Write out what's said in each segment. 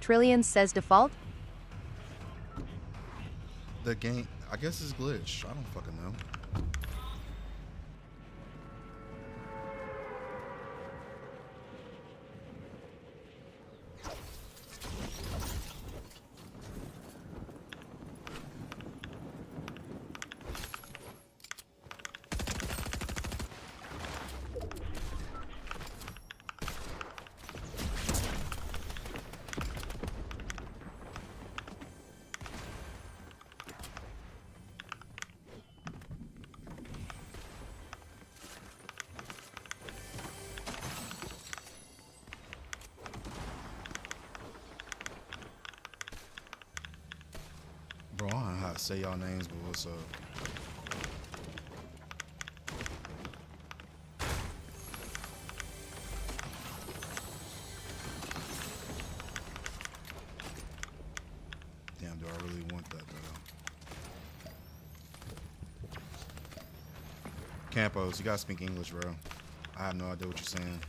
Trillion says default. The game, I guess, is glitched. I don't fucking know. Bro, I don't know how to say y'all names, but what's up? Damn, do I really want that though? Campos, you gotta speak English, bro. I have no idea what you're saying.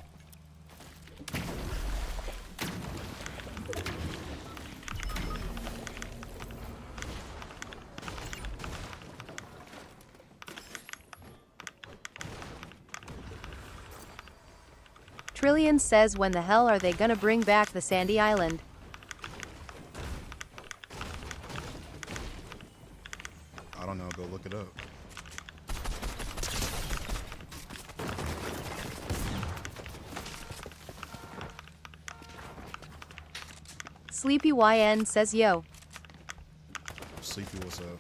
Trillion says when the hell are they gonna bring back the Sandy Island? I don't know, go look it up. Sleepy YN says yo. Sleepy, what's up?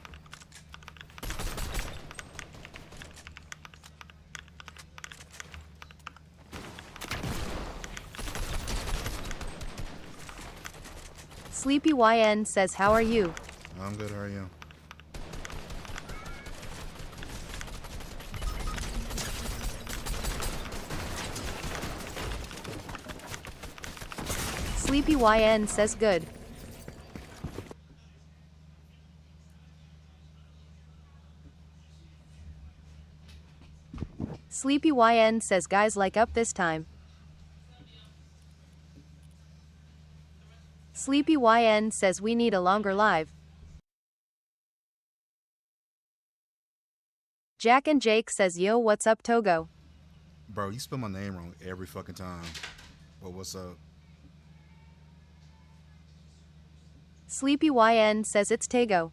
Sleepy YN says how are you? I'm good, how are you? Sleepy YN says good. Sleepy YN says guys like up this time. Sleepy YN says we need a longer live. Jack and Jake says yo what's up Togo? Bro, you spell my name wrong every fucking time. But what's up? Sleepy YN says it's Tego.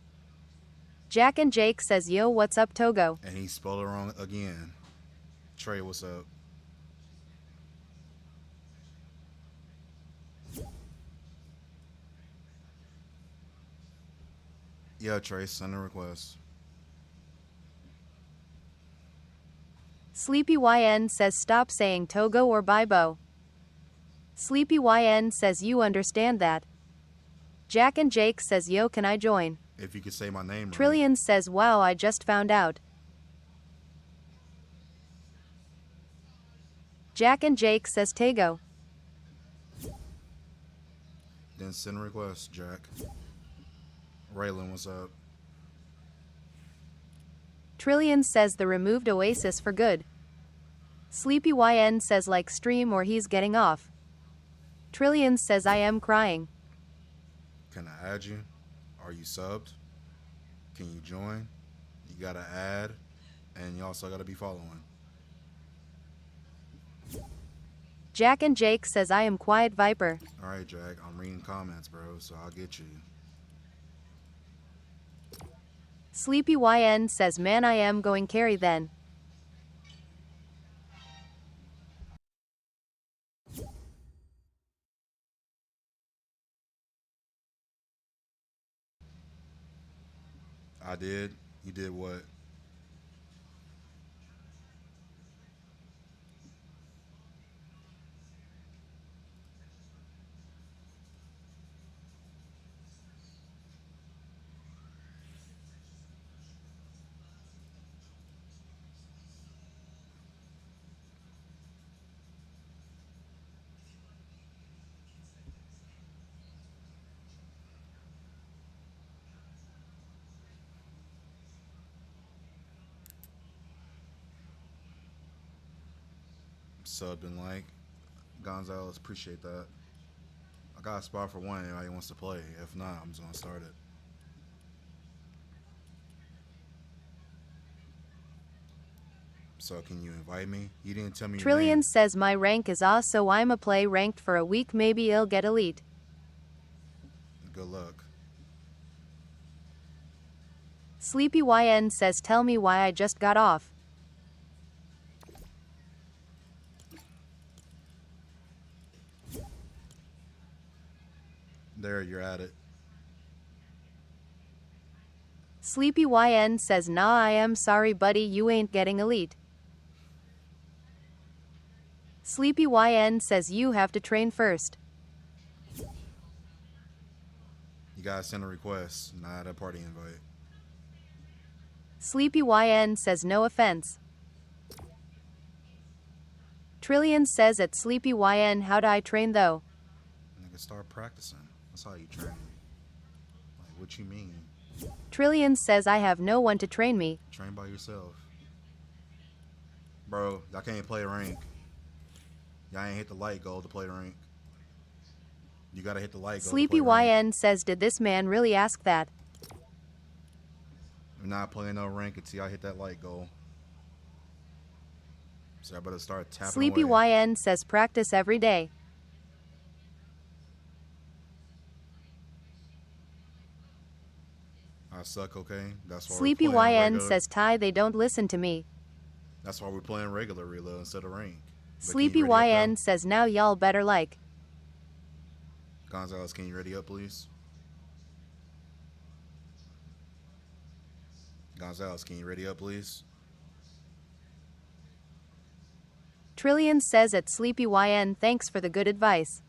Jack and Jake says yo what's up Togo? And he spelled it wrong again. Trey, what's up? Yeah, Trey, send a request. Sleepy YN says stop saying Togo or Bibo. Sleepy YN says you understand that. Jack and Jake says yo can I join? If you could say my name right. Trillion says wow I just found out. Jack and Jake says Tego. Then send a request, Jack. Raylan, what's up? Trillion says the removed Oasis for good. Sleepy YN says like stream or he's getting off. Trillion says I am crying. Can I add you? Are you subbed? Can you join? You gotta add, and you also gotta be following. Jack and Jake says I am quiet Viper. Alright, Jack, I'm reading comments, bro, so I'll get you. Sleepy YN says man I am going carry then. I did? You did what? Subbed and like. Gonzalez, appreciate that. I got a spot for one. Anybody wants to play? If not, I'm just gonna start it. So can you invite me? You didn't tell me your Trillion name. says my rank is A, so I'ma play ranked for a week, maybe I'll get elite. Good luck. Sleepy YN says tell me why I just got off. There, you're at it. Sleepy YN says nah, I am sorry buddy, you ain't getting elite. Sleepy YN says you have to train first. You gotta send a request, not a party invite. Sleepy YN says no offense. Trillion says at Sleepy YN how do I train though? Nigga, start practicing. That's how you train. Like, what you mean? Trillion says I have no one to train me. Train by yourself. Bro, y'all can't play rank. Y'all ain't hit the light goal to play rank. You gotta hit the light goal Sleepy to play rank. YN says did this man really ask that? I'm not playing no rank until I hit that light goal. So I better start tapping Sleepy away. YN says practice every day. I suck, okay? That's why Sleepy we're playing YN regular. says Ty they don't listen to me. That's why we're playing regular reload instead of rank. But Sleepy can you ready up, YN says now y'all better like. though? Gonzalez, can you ready up, please? Gonzalez, can you ready up, please? Trillion says at Sleepy YN thanks for the good advice.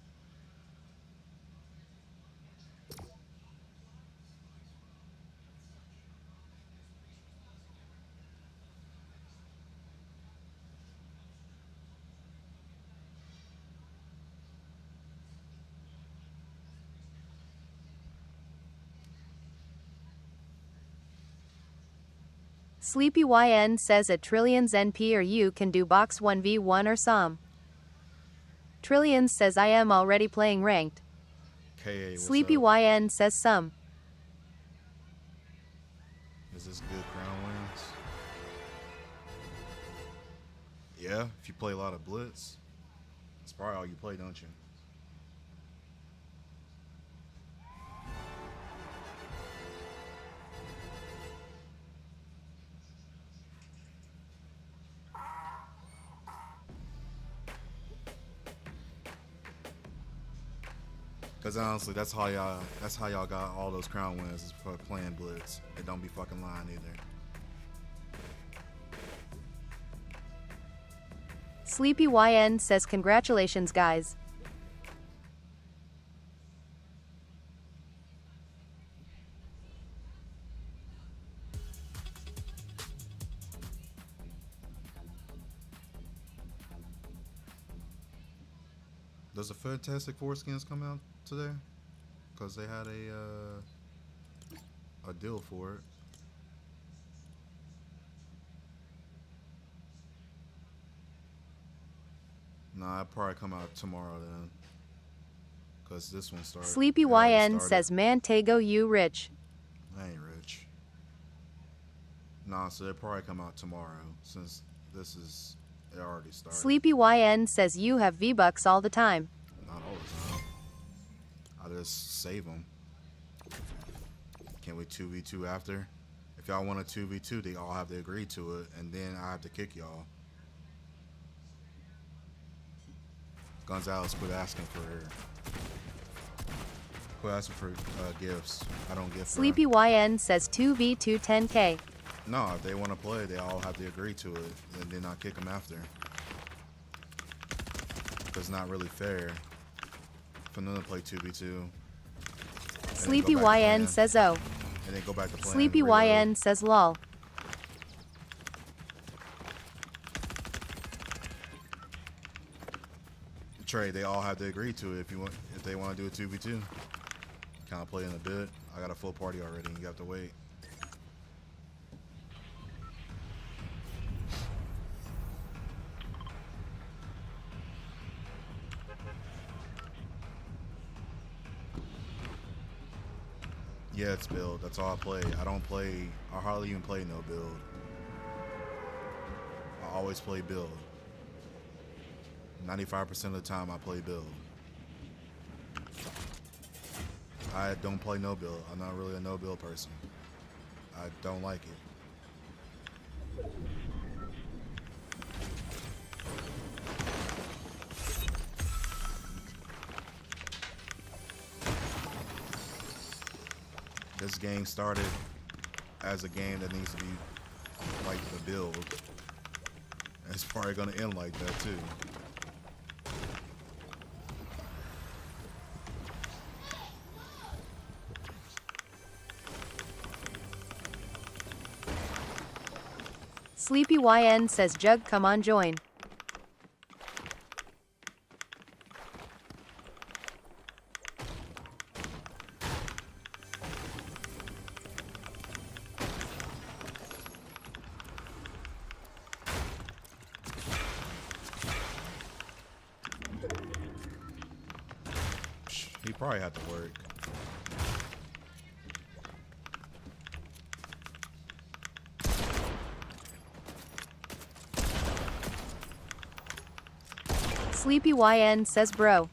Sleepy YN says at Trillions NP or you can do box 1v1 or some. Trillions says I am already playing ranked. KA, what's Sleepy up? YN says some. Is this good crown wins? Yeah, if you play a lot of blitz. That's probably all you play, don't you? Cause honestly, that's how y'all got all those crown wins is for playing blitz. It don't be fucking lying either. Sleepy YN says congratulations guys. Does the Fantastic Four skins come out today? Cause they had a deal for it. Nah, it probably come out tomorrow then. Cause this one started. Sleepy YN says man Tago you rich. I ain't rich. Nah, so they probably come out tomorrow since it already started. Sleepy YN says you have V-Bucks all the time. Not all the time. I just save them. Can we 2v2 after? If y'all want a 2v2, they all have to agree to it, and then I have to kick y'all. Gonzalez, quit asking for gifts. I don't give. Sleepy YN says 2v2 10k. No, if they want to play, they all have to agree to it, and then I kick them after. It's not really fair for them to play 2v2. Sleepy YN says oh. And then go back to playing. Sleepy reload. YN says lol. Trade, they all have to agree to it if they want to do a 2v2. Kind of play in a bit. I got a full party already, and you have to wait. Yeah, it's build. That's all I play. I don't play. I hardly even play no build. I always play build. 95% of the time I play build. I don't play no build. I'm not really a no build person. I don't like it. This game started as a game that needs to be like the build. And it's probably gonna end like that too. Sleepy YN says Jug come on join. He probably had to work. Sleepy YN says bro.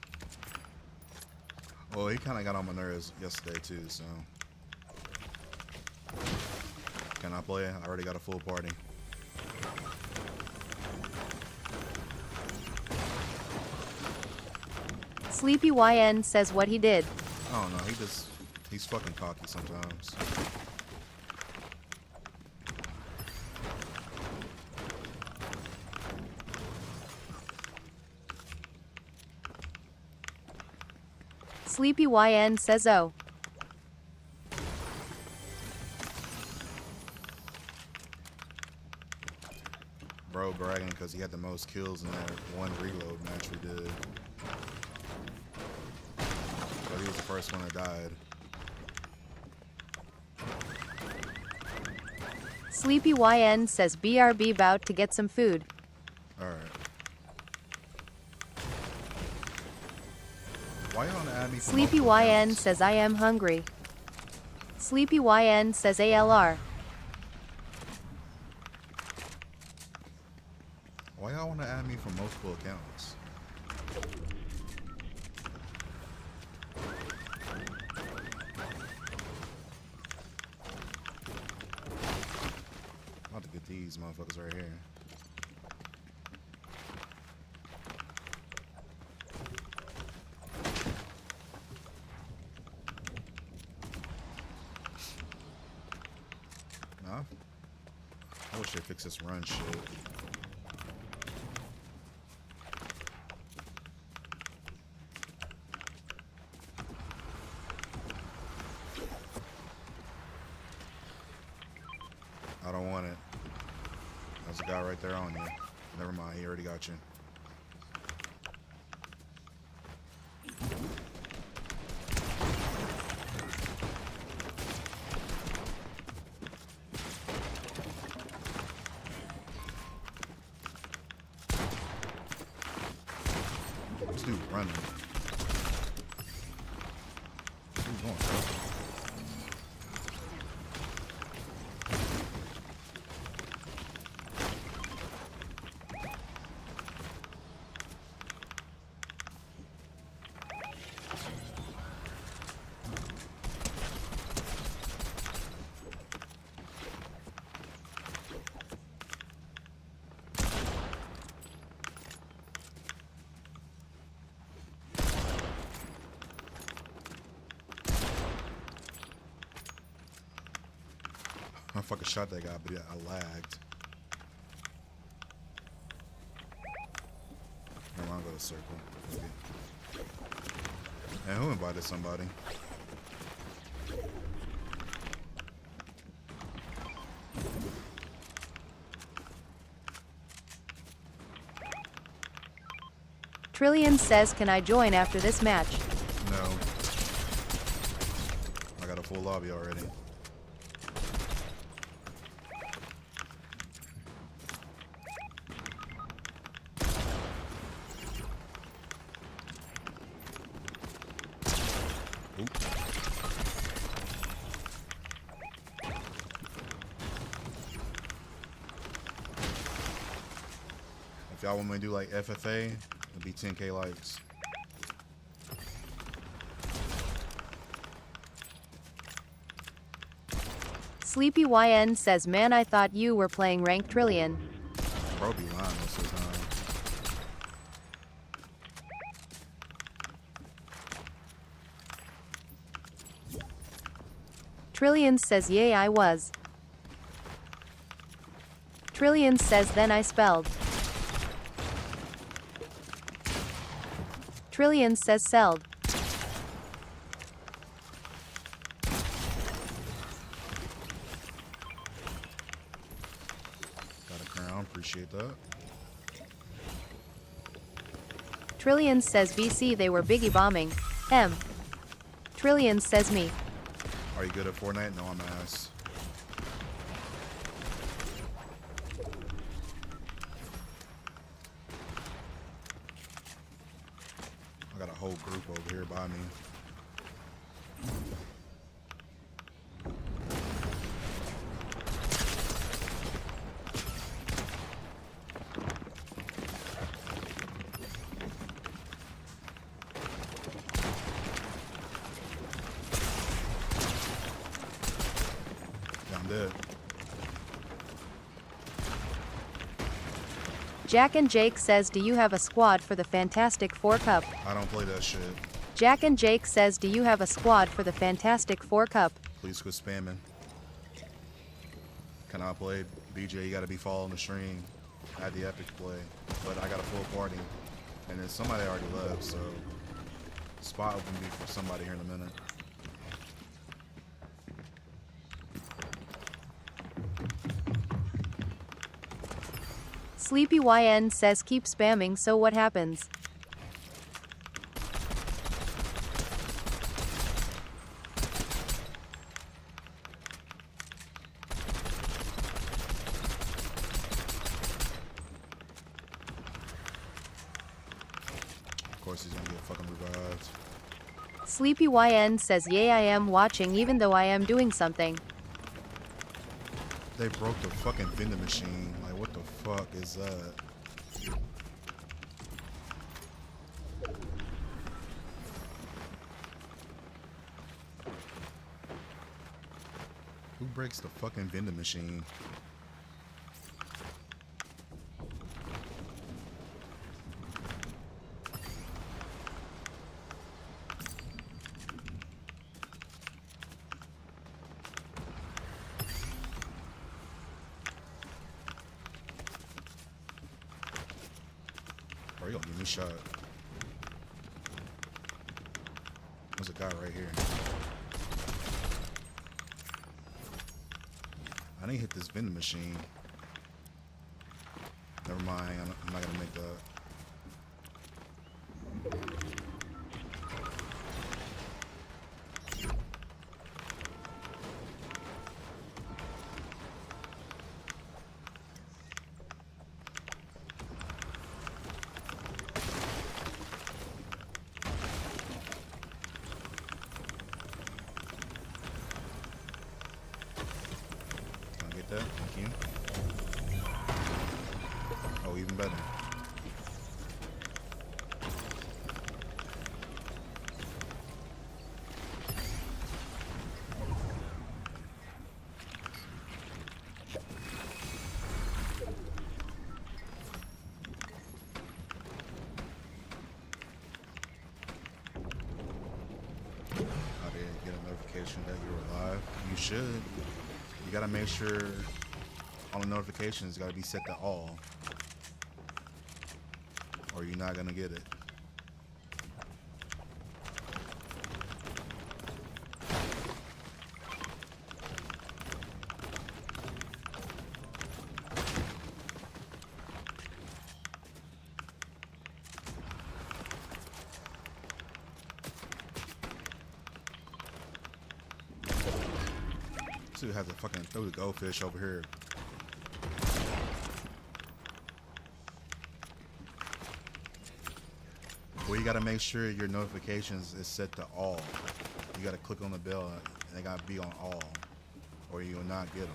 Well, he kind of got on my nerves yesterday too, so. Can I play? I already got a full party. Sleepy YN says what he did. I don't know, he's fucking cocky sometimes. Sleepy YN says oh. Bro bragging because he had the most kills in that one reload match we did. But he was the first one that died. Sleepy YN says BRB bout to get some food. Alright. Why you want to add me? Sleepy YN says I am hungry. Sleepy YN says ALR. Why y'all want to add me from multiple accounts? I'm about to get these motherfuckers right here. Nah, I wish they fix this run shit. I don't want it. There's a guy right there on you. Never mind, he already got you. This dude running. Where's he going, bro? I fucking shot that guy, but yeah, I lagged. Never mind, go to circle. Okay. And who invited somebody? Trillion says can I join after this match? No. I got a full lobby already. Oop. If y'all want me to do like FFA, it'll be 10K likes. Sleepy YN says, man, I thought you were playing ranked Trillion. Bro be lying most of the time. Trillion says, yay, I was. Trillion says, then I spelled. Trillion says, seld. Got a crown, appreciate that. Trillion says, VC, they were biggie bombing. M. Trillion says, me. Are you good at Fortnite? No, I'm ass. I got a whole group over here by me. Yeah, I'm dead. Jack and Jake says, do you have a squad for the Fantastic Four Cup? I don't play that shit. Jack and Jake says, do you have a squad for the Fantastic Four Cup? Please quit spamming. Can I play? BJ, you gotta be following the stream. Add the epic play. But I got a full party. And then somebody already left, so spot open me for somebody here in a minute. Sleepy YN says, keep spamming, so what happens? Of course he's gonna get fucking revived. Sleepy YN says, yay, I am watching even though I am doing something. They broke the fucking vending machine. Like, what the fuck is that? Who breaks the fucking vending machine? Bro, you gonna get me shot. There's a guy right here. I didn't hit this vending machine. Never mind, I'm not gonna make that. Can I get that? Thank you. Oh, even better. I didn't get a notification that you're alive. You should. You gotta make sure all the notifications gotta be set to all, or you're not gonna get it. Dude has to fucking throw the goldfish over here. Well, you gotta make sure your notifications is set to all. You gotta click on the bell and they gotta be on all, or you will not get them.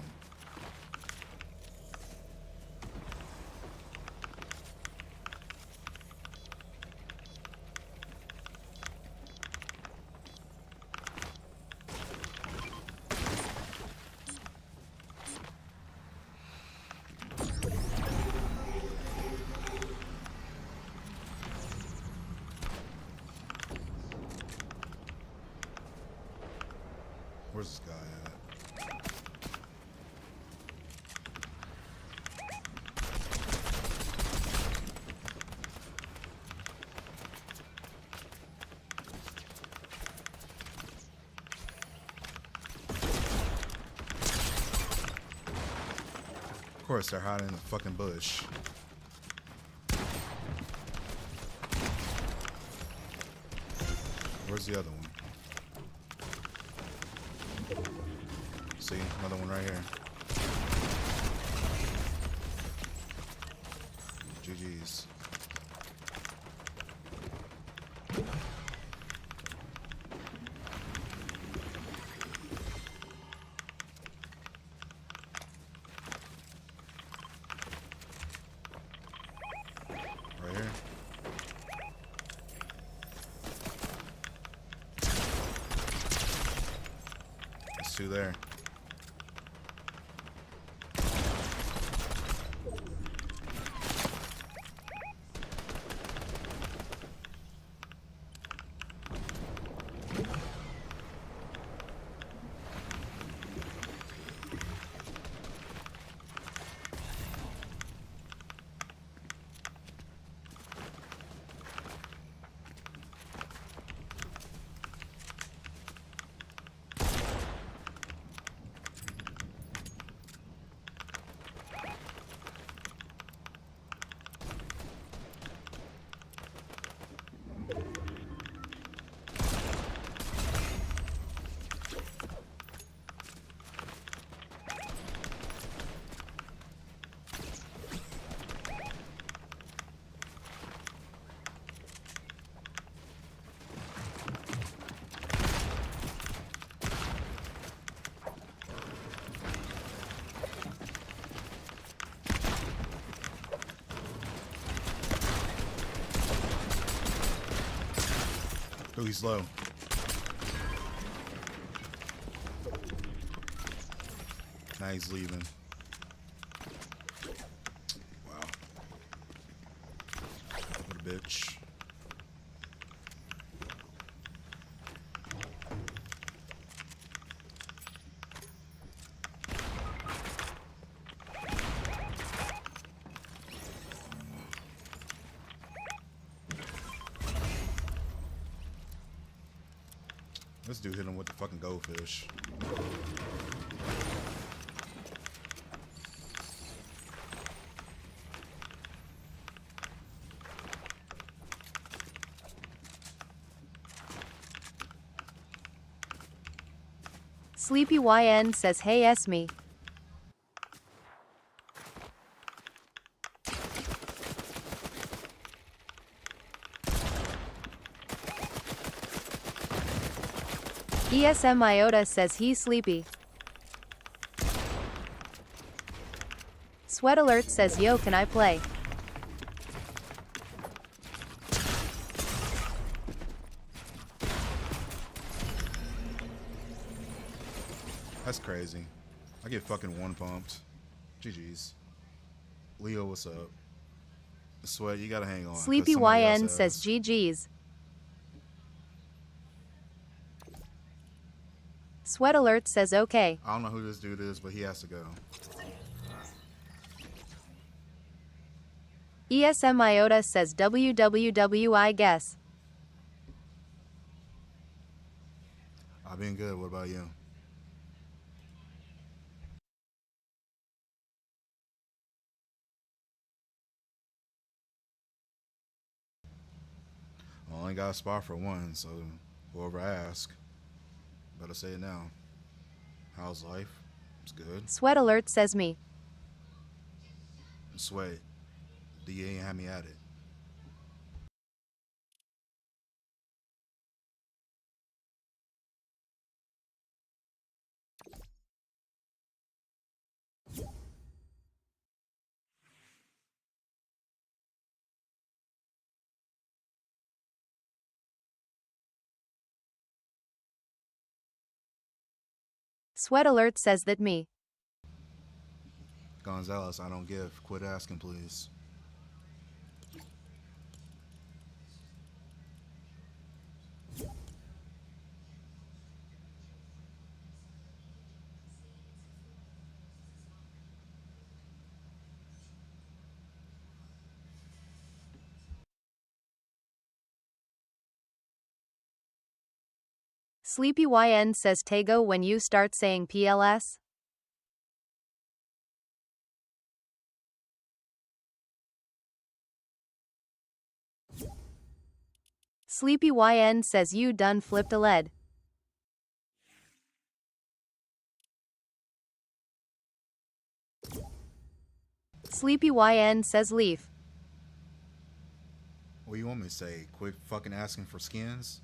Of course, they're hiding in the fucking bush. Where's the other one? See, another one right here. GG's. Right here. There's two there. Oh, he's low. Now he's leaving. Wow. What a bitch. This dude hit him with the fucking goldfish. Sleepy YN says hey Esme. ESM Iota says he's sleepy. Sweat Alert says yo can I play? That's crazy. I get fucking one pumped. GG's. Leo, what's up? Sweat, you gotta hang on. Sleepy YN says GG's. Sweat Alert says okay. I don't know who this dude is, but he has to go. ESM Iota says WWW I guess. I've been good. What about you? I only got a spot for one, so whoever asks, better say it now. How's life? It's good. Sweat Alert says me. Sweat. DA ain't had me at it. Sweat Alert says that me. Gonzalez, I don't give. Quit asking, please. Sleepy YN says Tego when you start saying PLS. Sleepy YN says you done flipped a lead. Sleepy YN says leaf. What do you want me to say? Quit fucking asking for skins?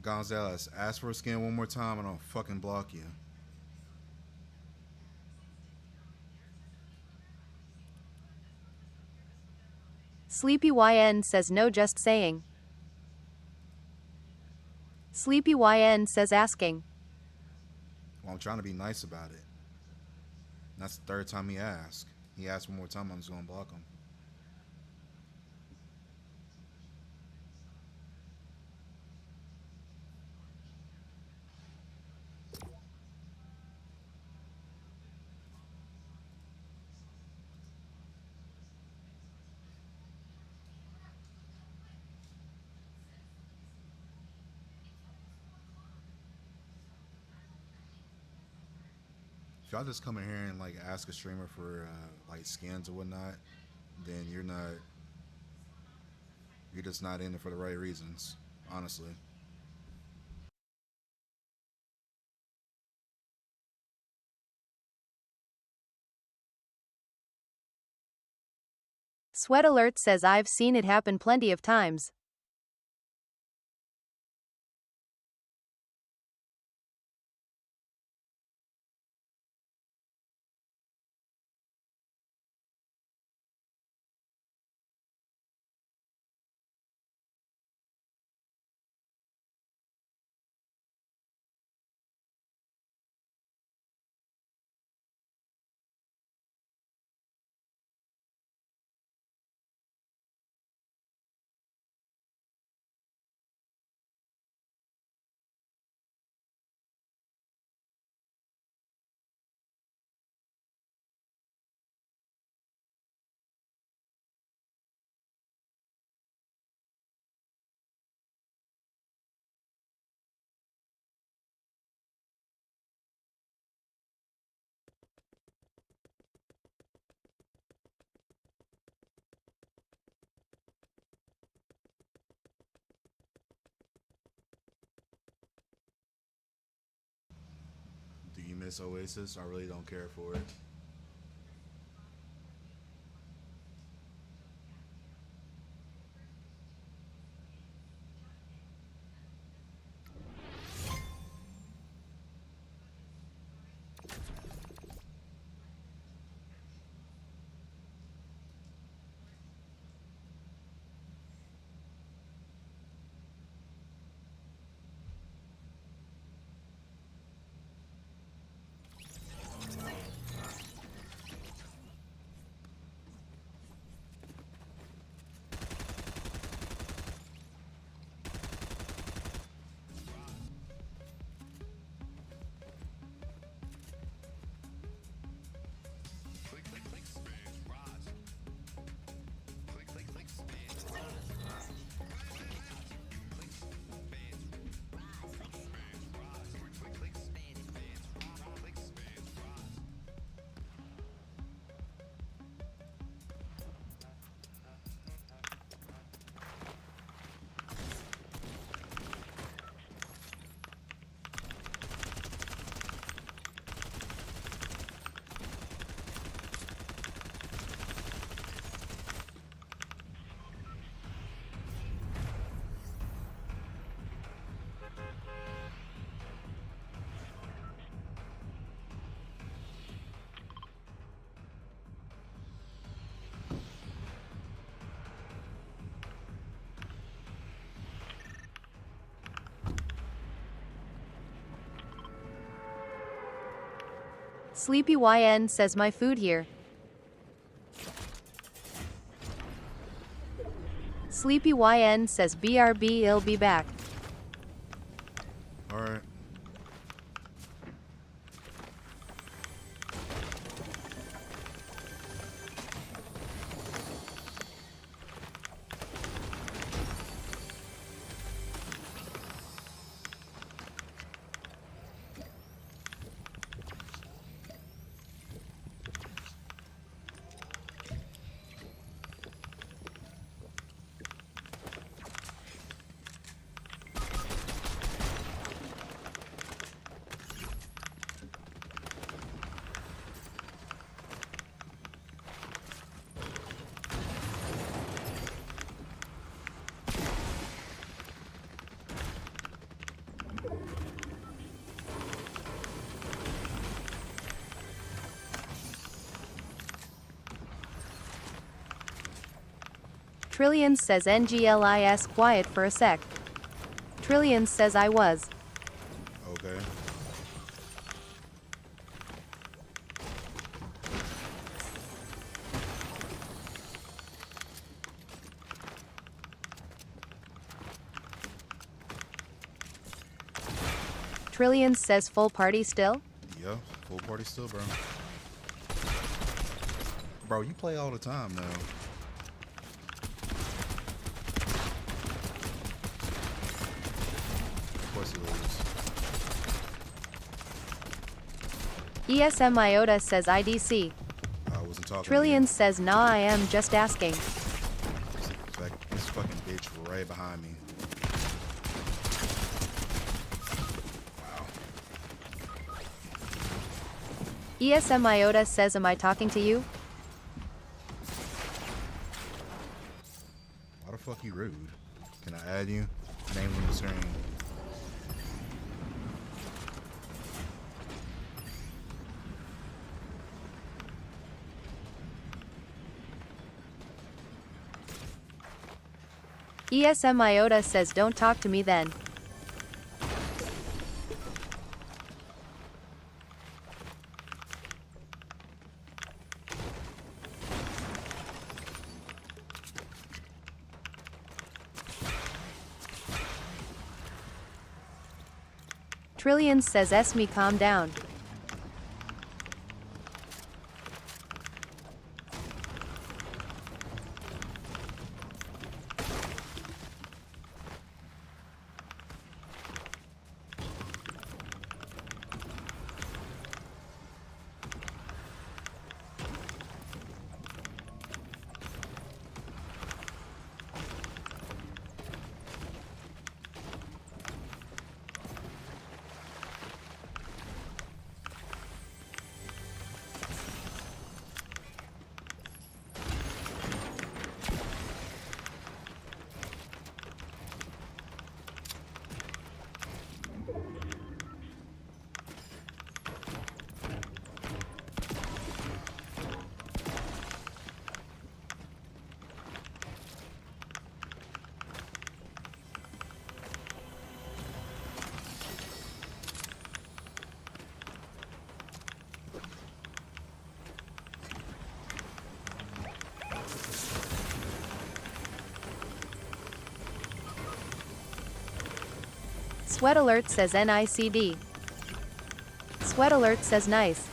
Gonzalez, ask for a skin one more time and I'll fucking block you. Sleepy YN says no, just saying. Sleepy YN says asking. Well, I'm trying to be nice about it. And that's the third time he asked. He asked one more time, I'm just gonna block him. If y'all just come in here and like ask a streamer for like skins or whatnot, then you're just not in it for the right reasons, honestly. Sweat Alert says I've seen it happen plenty of times. Do you miss Oasis? I really don't care for it. Sleepy YN says my food here. Sleepy YN says BRB, I'll be back. Alright. Trillions says NGLIS quiet for a sec. Trillions says I was. Okay. Trillions says full party still? Yeah, full party still, bro. Bro, you play all the time now. Of course he loses. ESM Iota says IDC. I wasn't talking. Trillions says nah, I am just asking. This fucking bitch right behind me. ESM Iota says am I talking to you? Why the fuck you rude? Can I add you? Name on the screen. ESM Iota says don't talk to me then. Trillions says S me calm down. Sweat Alert says NICD. Sweat Alert says nice.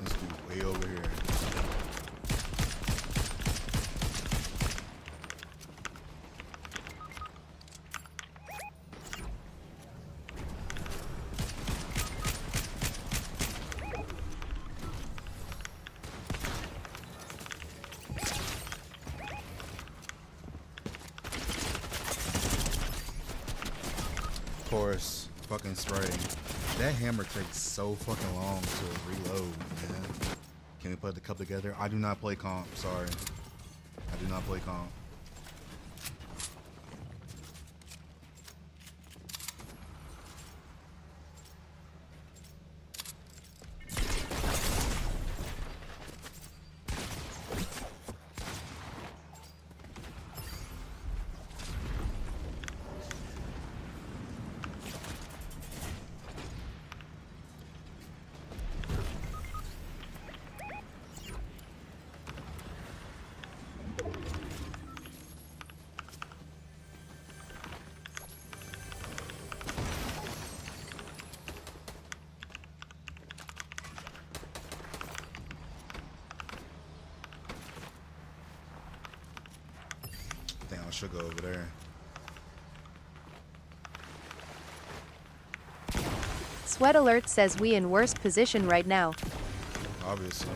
This dude way over here. Of course, fucking spraying. That hammer takes so fucking long to reload, man. Can we put the cup together? I do not play comp, sorry. I do not play comp. Damn, I should go over there. Sweat alert says we in worst position right now. Obviously.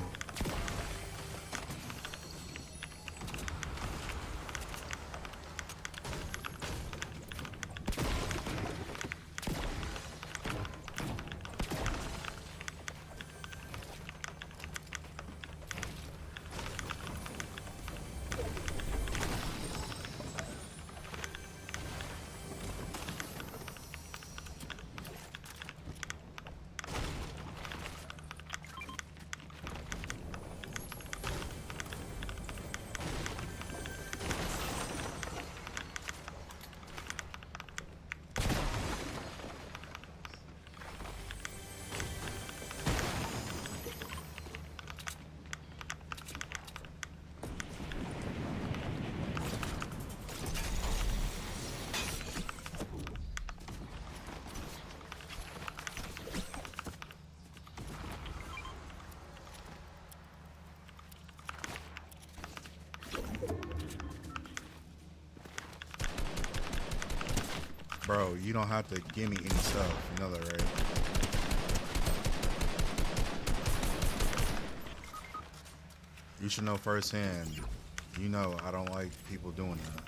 Bro, you don't have to give me any stuff. You know that, right? You should know firsthand. You know I don't like people doing that.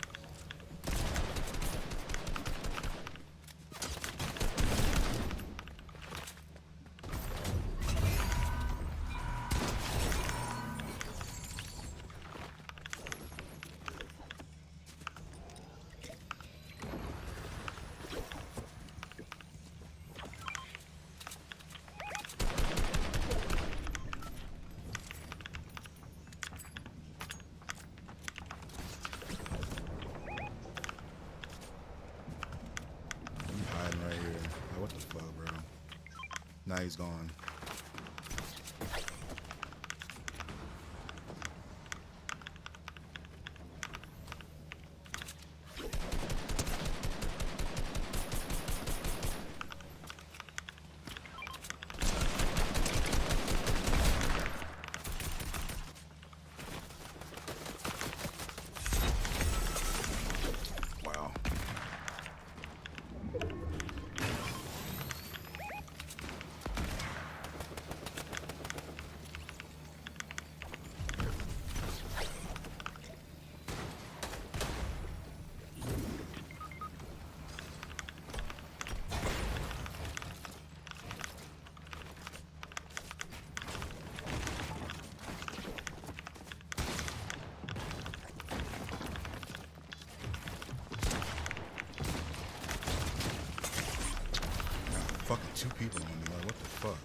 What the fuck, bro? Now he's gone. Wow. Fucking two people on me, like what the fuck?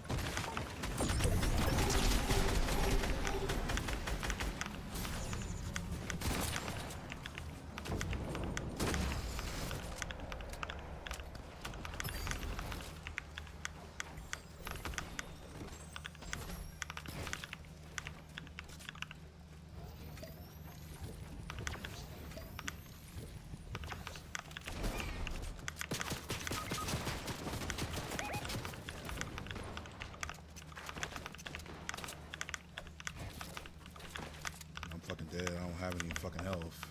Fucking dead. I don't have any fucking health.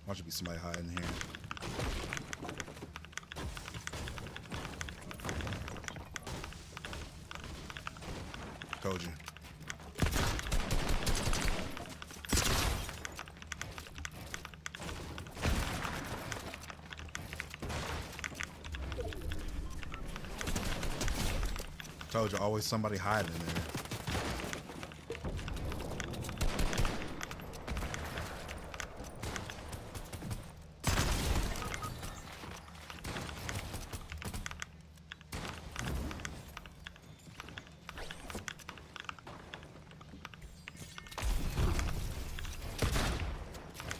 Why should be somebody hiding here? Told you. Told you, always somebody hiding in there.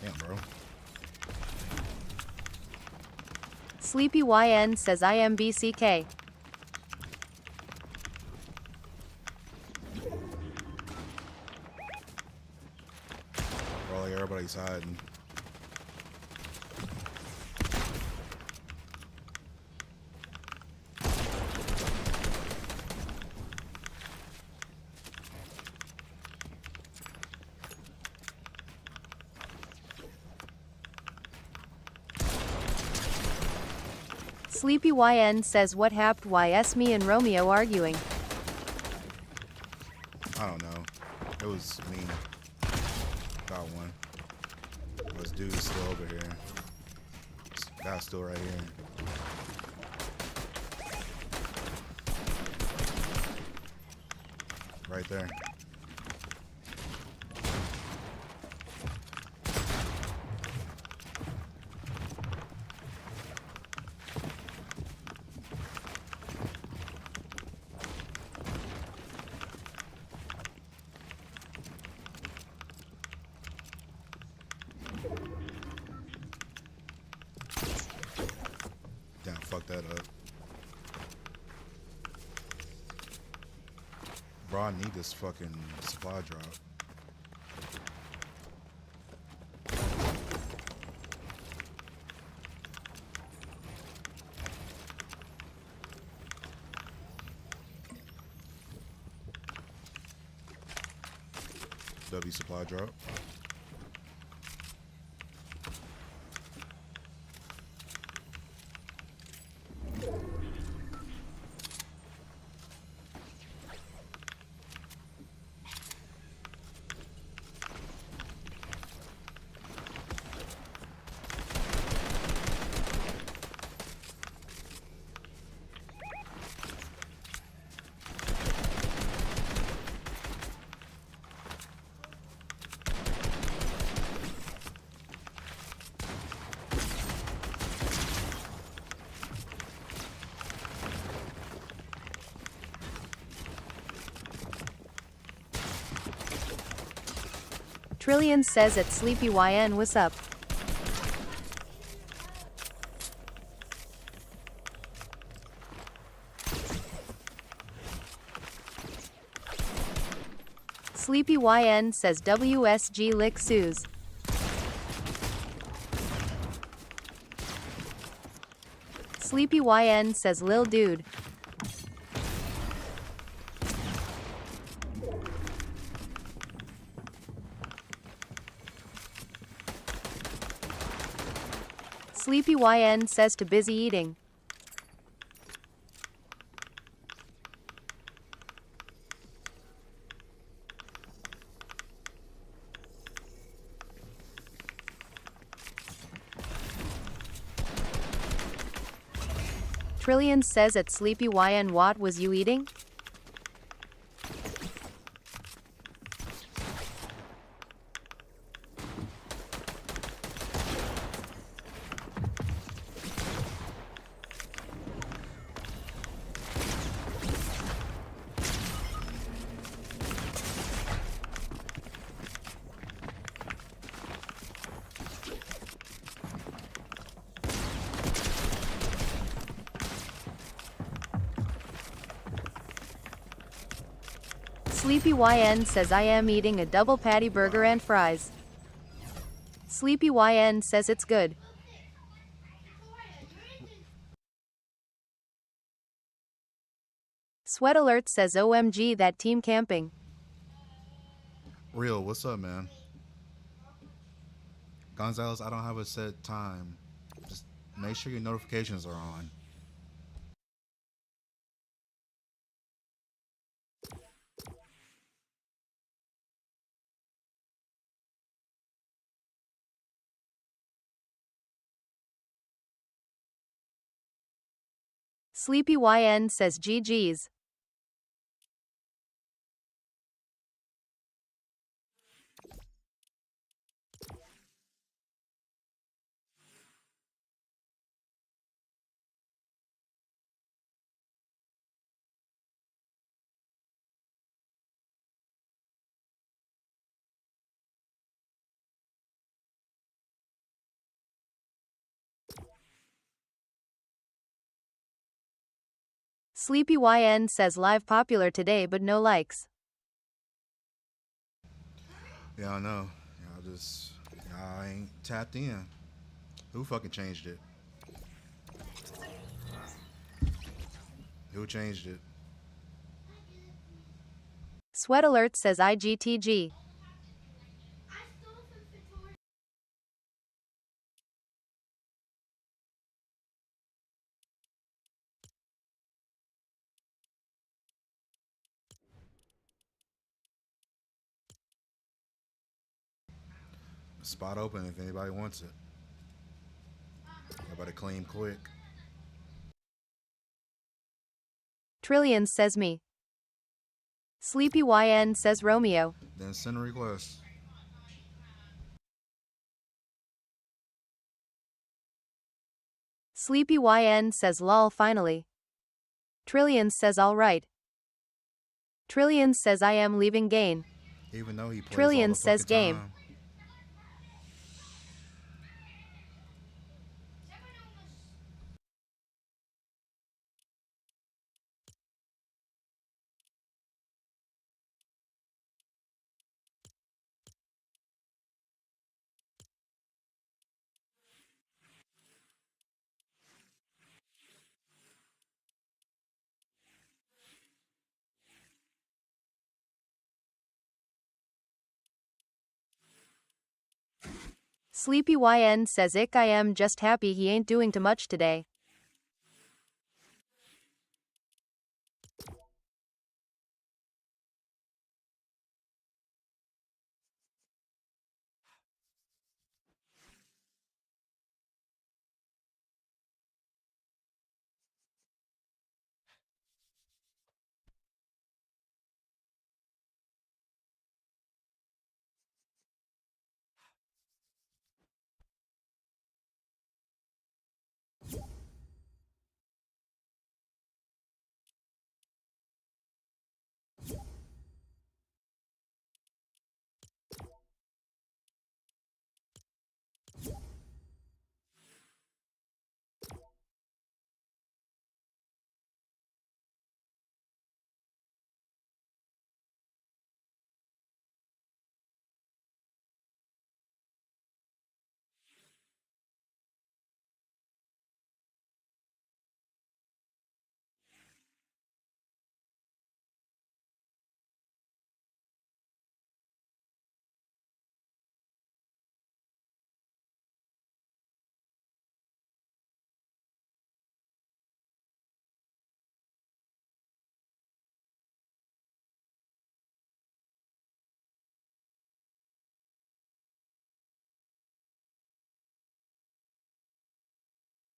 Damn, bro. Sleepy YN says I am BCK. Bro, like everybody's hiding. Sleepy YN says what happened? Why is me and Romeo arguing? I don't know. It was me. Got one. This dude's still over here. This guy's still right here. Right there. Damn, fuck that up. Bro, I need this fucking supply drop. W supply drop. Trillion says at Sleepy YN what's up? Sleepy YN says WSG lick Suze. Sleepy YN says lil dude. Sleepy YN says to busy eating. Trillion says at Sleepy YN what was you eating? Sleepy YN says I am eating a double patty burger and fries. Sleepy YN says it's good. Sweat Alert says OMG that team camping. Real, what's up, man? Gonzalez, I don't have a set time. Just make sure your notifications are on. Sleepy YN says GG's. Sleepy YN says live popular today but no likes. Yeah, I know. Y'all ain't tapped in. Who fucking changed it? Who changed it? Sweat Alert says IGTG. Spot open if anybody wants it. Everybody claim quick. Trillions says me. Sleepy YN says Romeo. Then send a request. Sleepy YN says lol finally. Trillions says alright. Trillions says I am leaving gain. Even though he plays Trillions all the says fucking game. time. Sleepy YN says ick I am just happy he ain't doing too much today.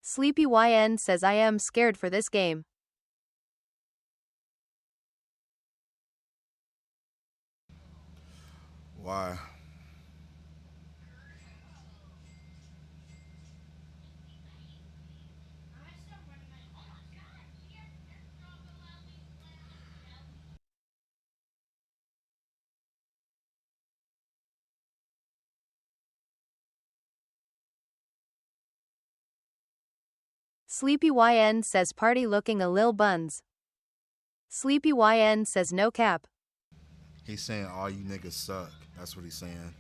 Sleepy YN says I am scared for this game. Why? Sleepy YN says party looking a lil buns. Sleepy YN says no cap. He's saying all you niggas suck. That's what he's saying.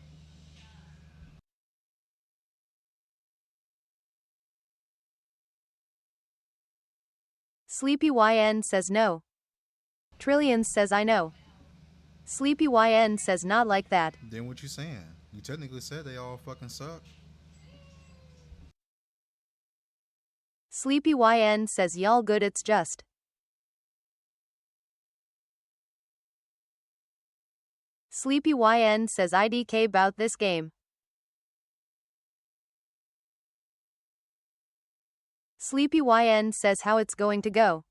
Sleepy YN says no. Trillions says I know. Sleepy YN says not like that. Then what you saying? You technically said they all fucking suck. Sleepy YN says y'all good it's just. Sleepy YN says IDK bout this game. Sleepy YN says how it's going to go.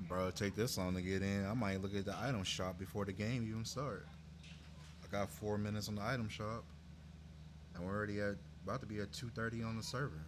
Bro, take this long to get in. I might look at the item shop before the game even start. I got 4 minutes on the item shop, and we're already at about to be at 2:30 on the server.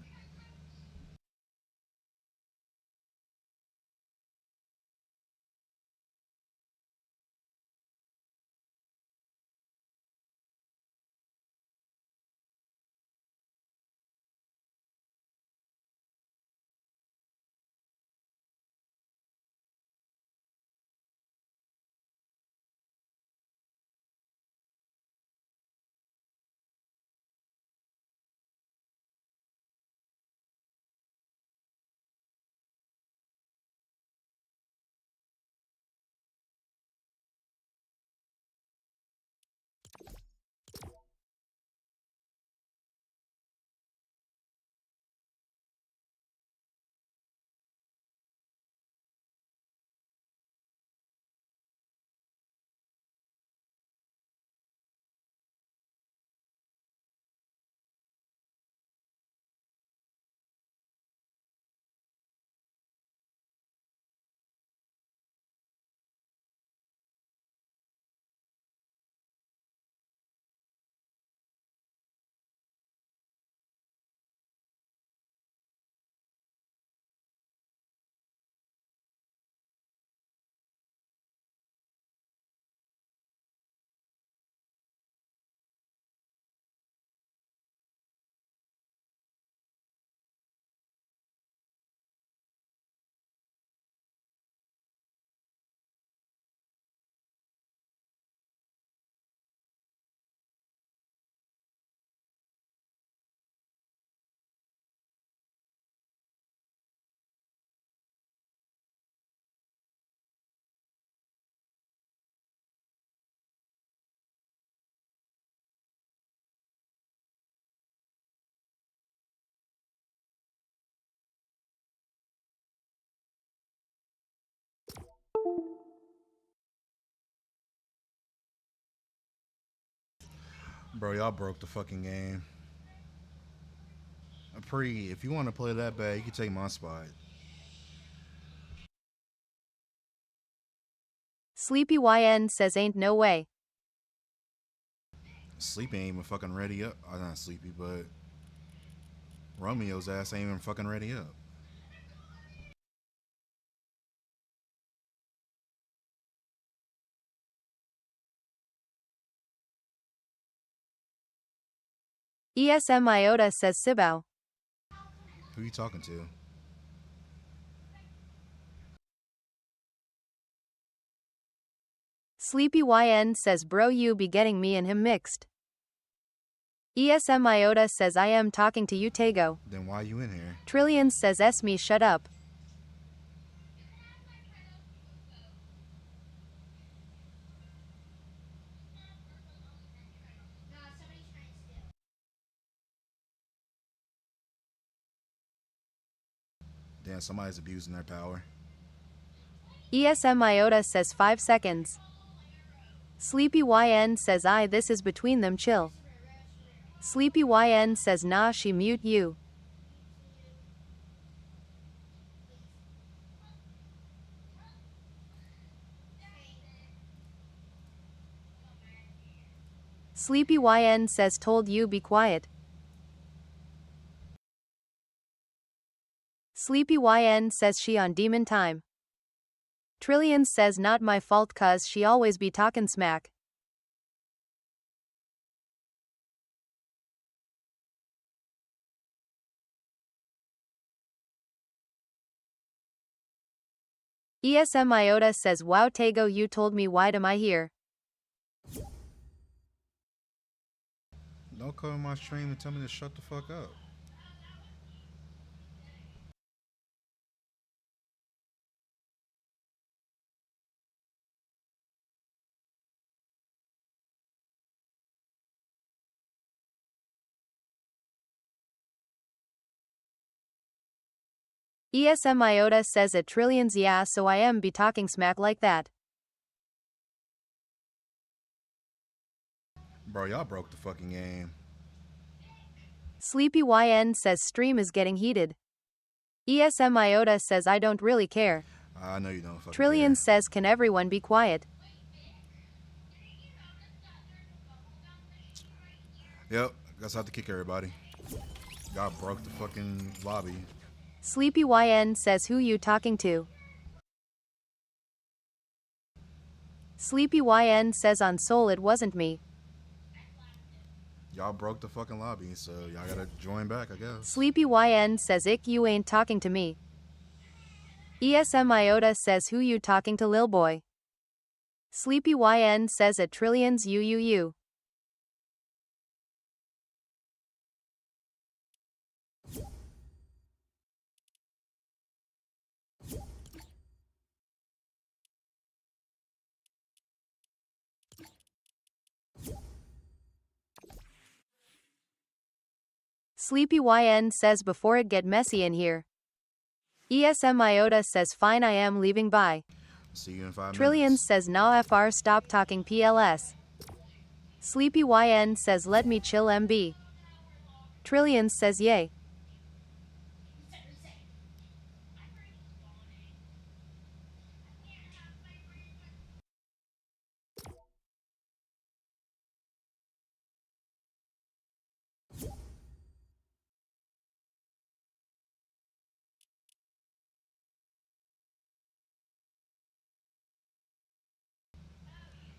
Bro, y'all broke the fucking game. Pre, if you want to play that bad, you can take my spot. Sleepy YN says ain't no way. Sleepy ain't even fucking ready up. I'm not sleepy, but Romeo's ass ain't even fucking ready up. ESM Iota says Sibao. Who you talking to? Sleepy YN says bro you be getting me and him mixed. ESM Iota says I am talking to you Tego. Then why you in here? Trillions says S me shut up. Damn, somebody's abusing their power. ESM Iota says 5 seconds. Sleepy YN says this is between them chill. Sleepy YN says nah she mute you. Sleepy YN says told you be quiet. Sleepy YN says she on demon time. Trillions says not my fault cuz she always be talkin' smack. ESM Iota says wow Tego you told me why am I here. Don't come in my stream and tell me to shut the fuck up. ESM Iota says at trillions yeah so I am be talking smack like that. Bro, y'all broke the fucking game. Sleepy YN says stream is getting heated. ESM Iota says I don't really care. I know you don't fucking Trillions care. says can everyone be quiet? Yep, guess I have to kick everybody. Y'all broke the fucking lobby. Sleepy YN says who you talking to? Sleepy YN says on Soul it wasn't me. Y'all broke the fucking lobby, so y'all gotta join back, I guess. Sleepy YN says ick you ain't talking to me. ESM Iota says who you talking to lil boy? Sleepy YN says at trillions you. Sleepy YN says before it get messy in here. ESM Iota says fine I am leaving bye. See you in 5 Trillions minutes. says nah FR stop talking PLS. Sleepy YN says let me chill MB. Trillions says yay.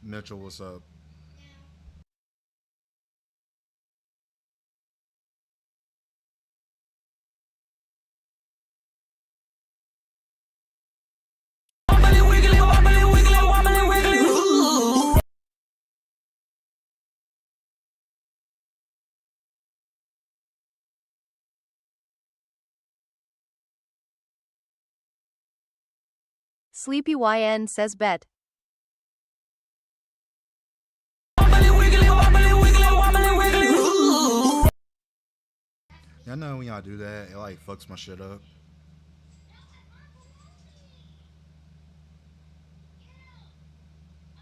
Mitchell, what's up? Sleepy YN says bet. Y'all know when y'all do that, it like fucks my shit up.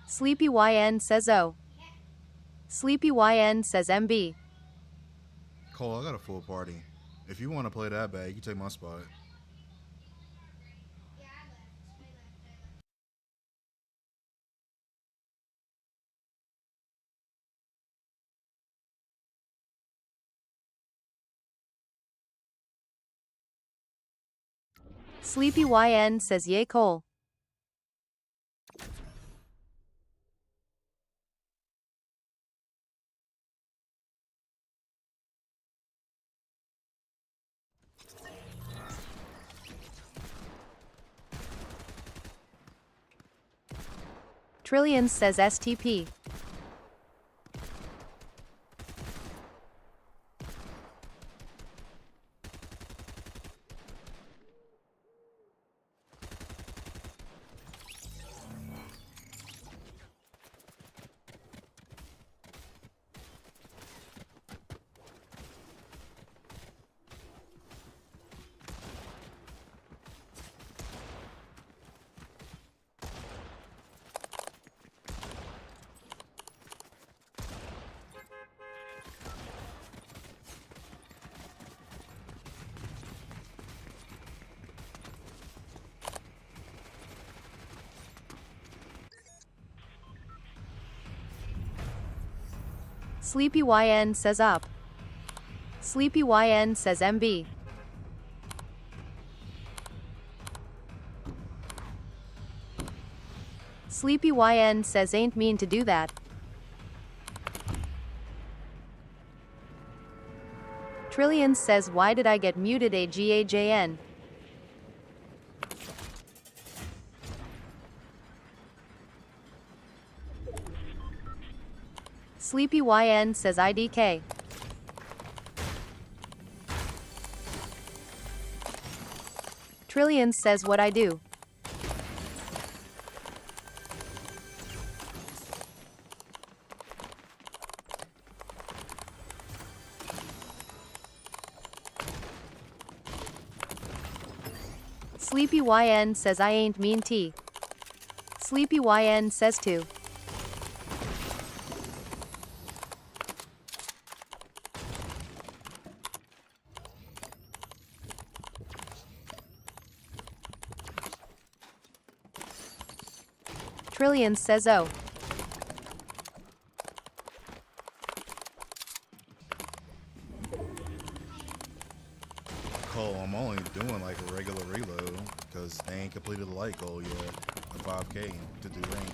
Sleepy YN says oh. Sleepy YN says MB. Cole, I got a full party. If you want to play that bad, you can take my spot. Sleepy YN says yay Cole. Trillions says STP. Sleepy YN says up. Sleepy YN says MB. Sleepy YN says ain't mean to do that. Trillions says why did I get muted AGAJN? Sleepy YN says IDK. Trillions says what I do. Sleepy YN says I ain't mean T. Sleepy YN says to. Trillions says oh. Cole, I'm only doing like a regular reload because they ain't completed the light goal yet. A 5K to do rank.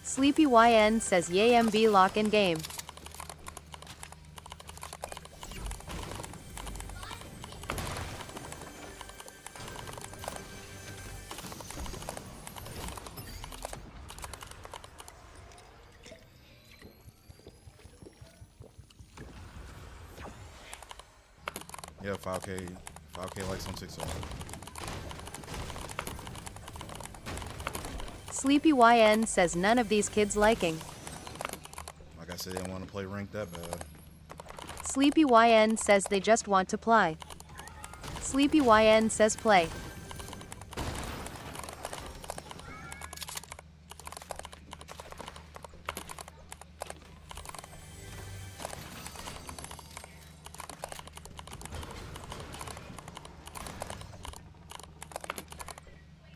Sleepy YN says yay MB lock in game. Yeah, 5K likes on TikTok. Sleepy YN says none of these kids liking. Like I said, they want to play rank that bad. Sleepy YN says they just want to play. Sleepy YN says play.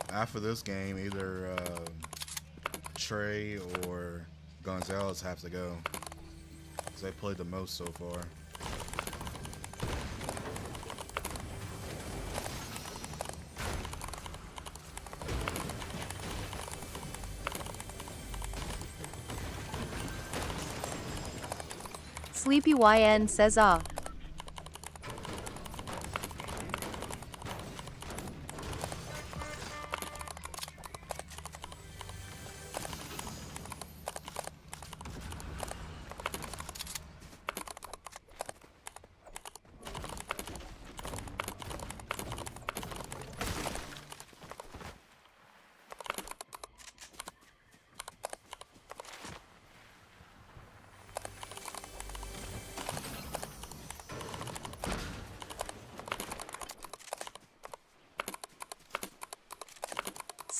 After this game, either Trey or Gonzalez have to go. Because they played the most so far. Sleepy YN says ah.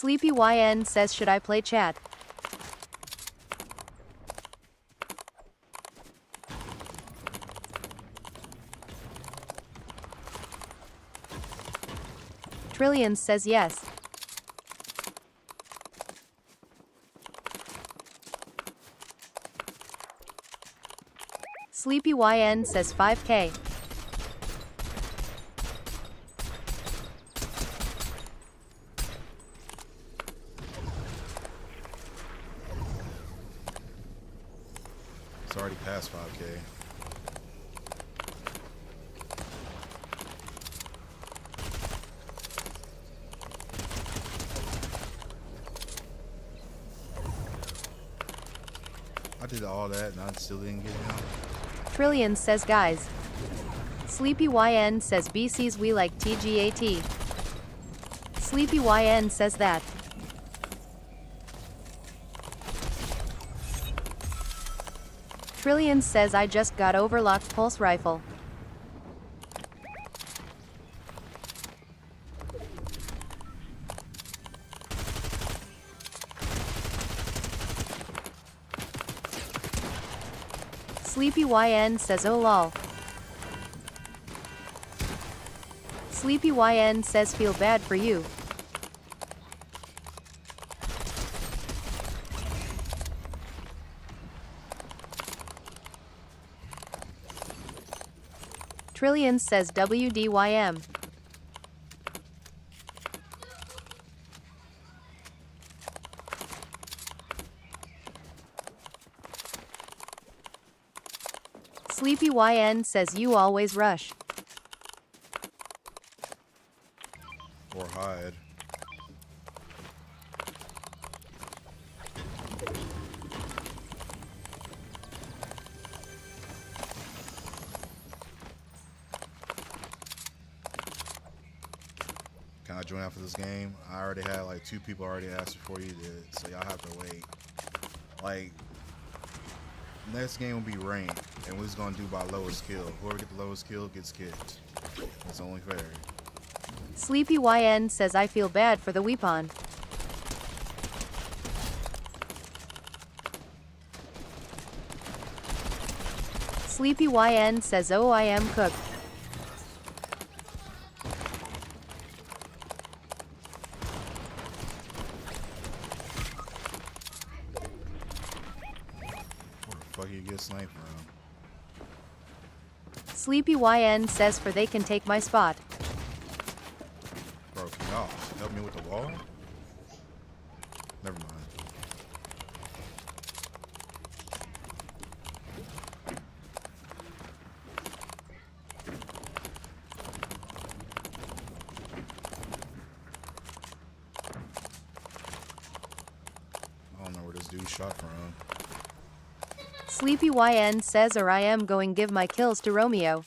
Sleepy YN says should I play chat? Trillions says yes. Sleepy YN says 5K. It's already past 5K. I did all that and I still didn't get him. Trillions says guys. Sleepy YN says BC's we like TGAT. Sleepy YN says that. Trillions says I just got overlocked pulse rifle. Sleepy YN says oh lol. Sleepy YN says feel bad for you. Trillions says WDYM. Sleepy YN says you always rush. Or hide. Can I join after this game? I already had like 2 people already asked before you did, so y'all have to wait. Like, next game will be ranked, and we're just gonna do by lowest kill. Whoever gets the lowest kill gets kicked. It's only fair. Sleepy YN says I feel bad for the weepon. Sleepy YN says oh I am cooked. Where the fuck you get sniped from? Sleepy YN says for they can take my spot. Bro, can y'all help me with the wall? Never mind. I don't know where this dude shot from. Sleepy YN says or I am going give my kills to Romeo.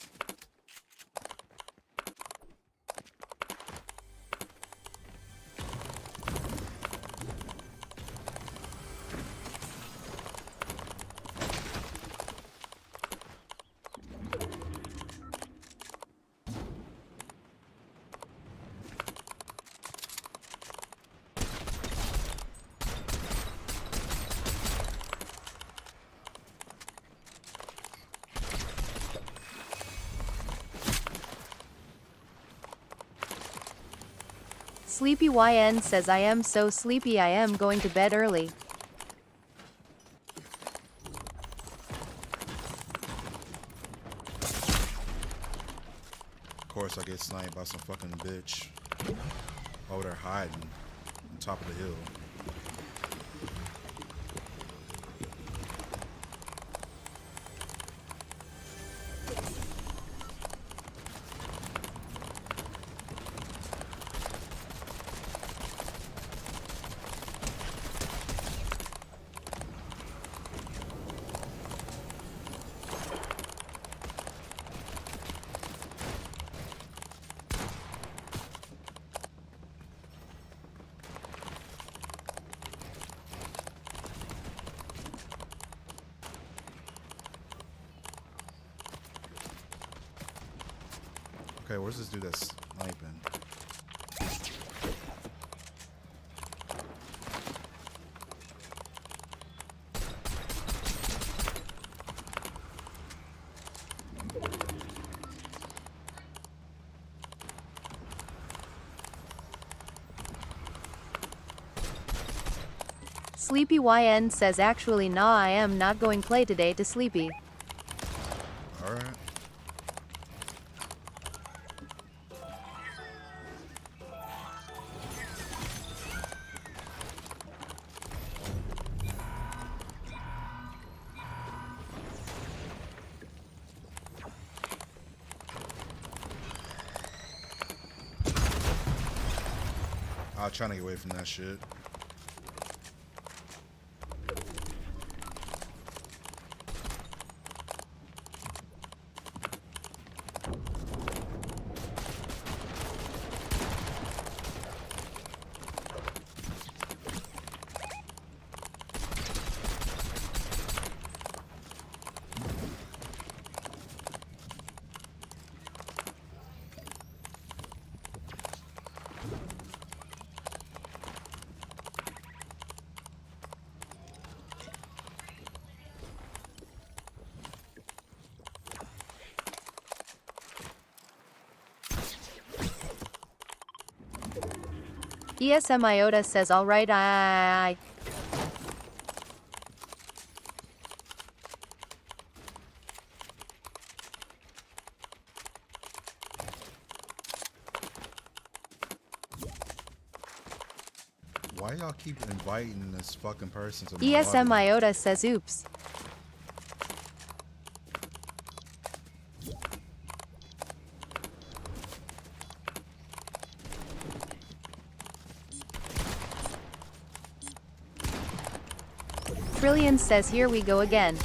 Sleepy YN says I am so sleepy I am going to bed early. Of course I get sniped by some fucking bitch. Oh, they're hiding on top of the hill. Okay, where's this dude that's sniping? Sleepy YN says actually nah I am not going play today to Sleepy. Alright. I was trying to get away from that shit. ESM Iota says alright I. Why y'all keep inviting this fucking person to my ESM lobby? Iota says oops. Trillion says here we go again.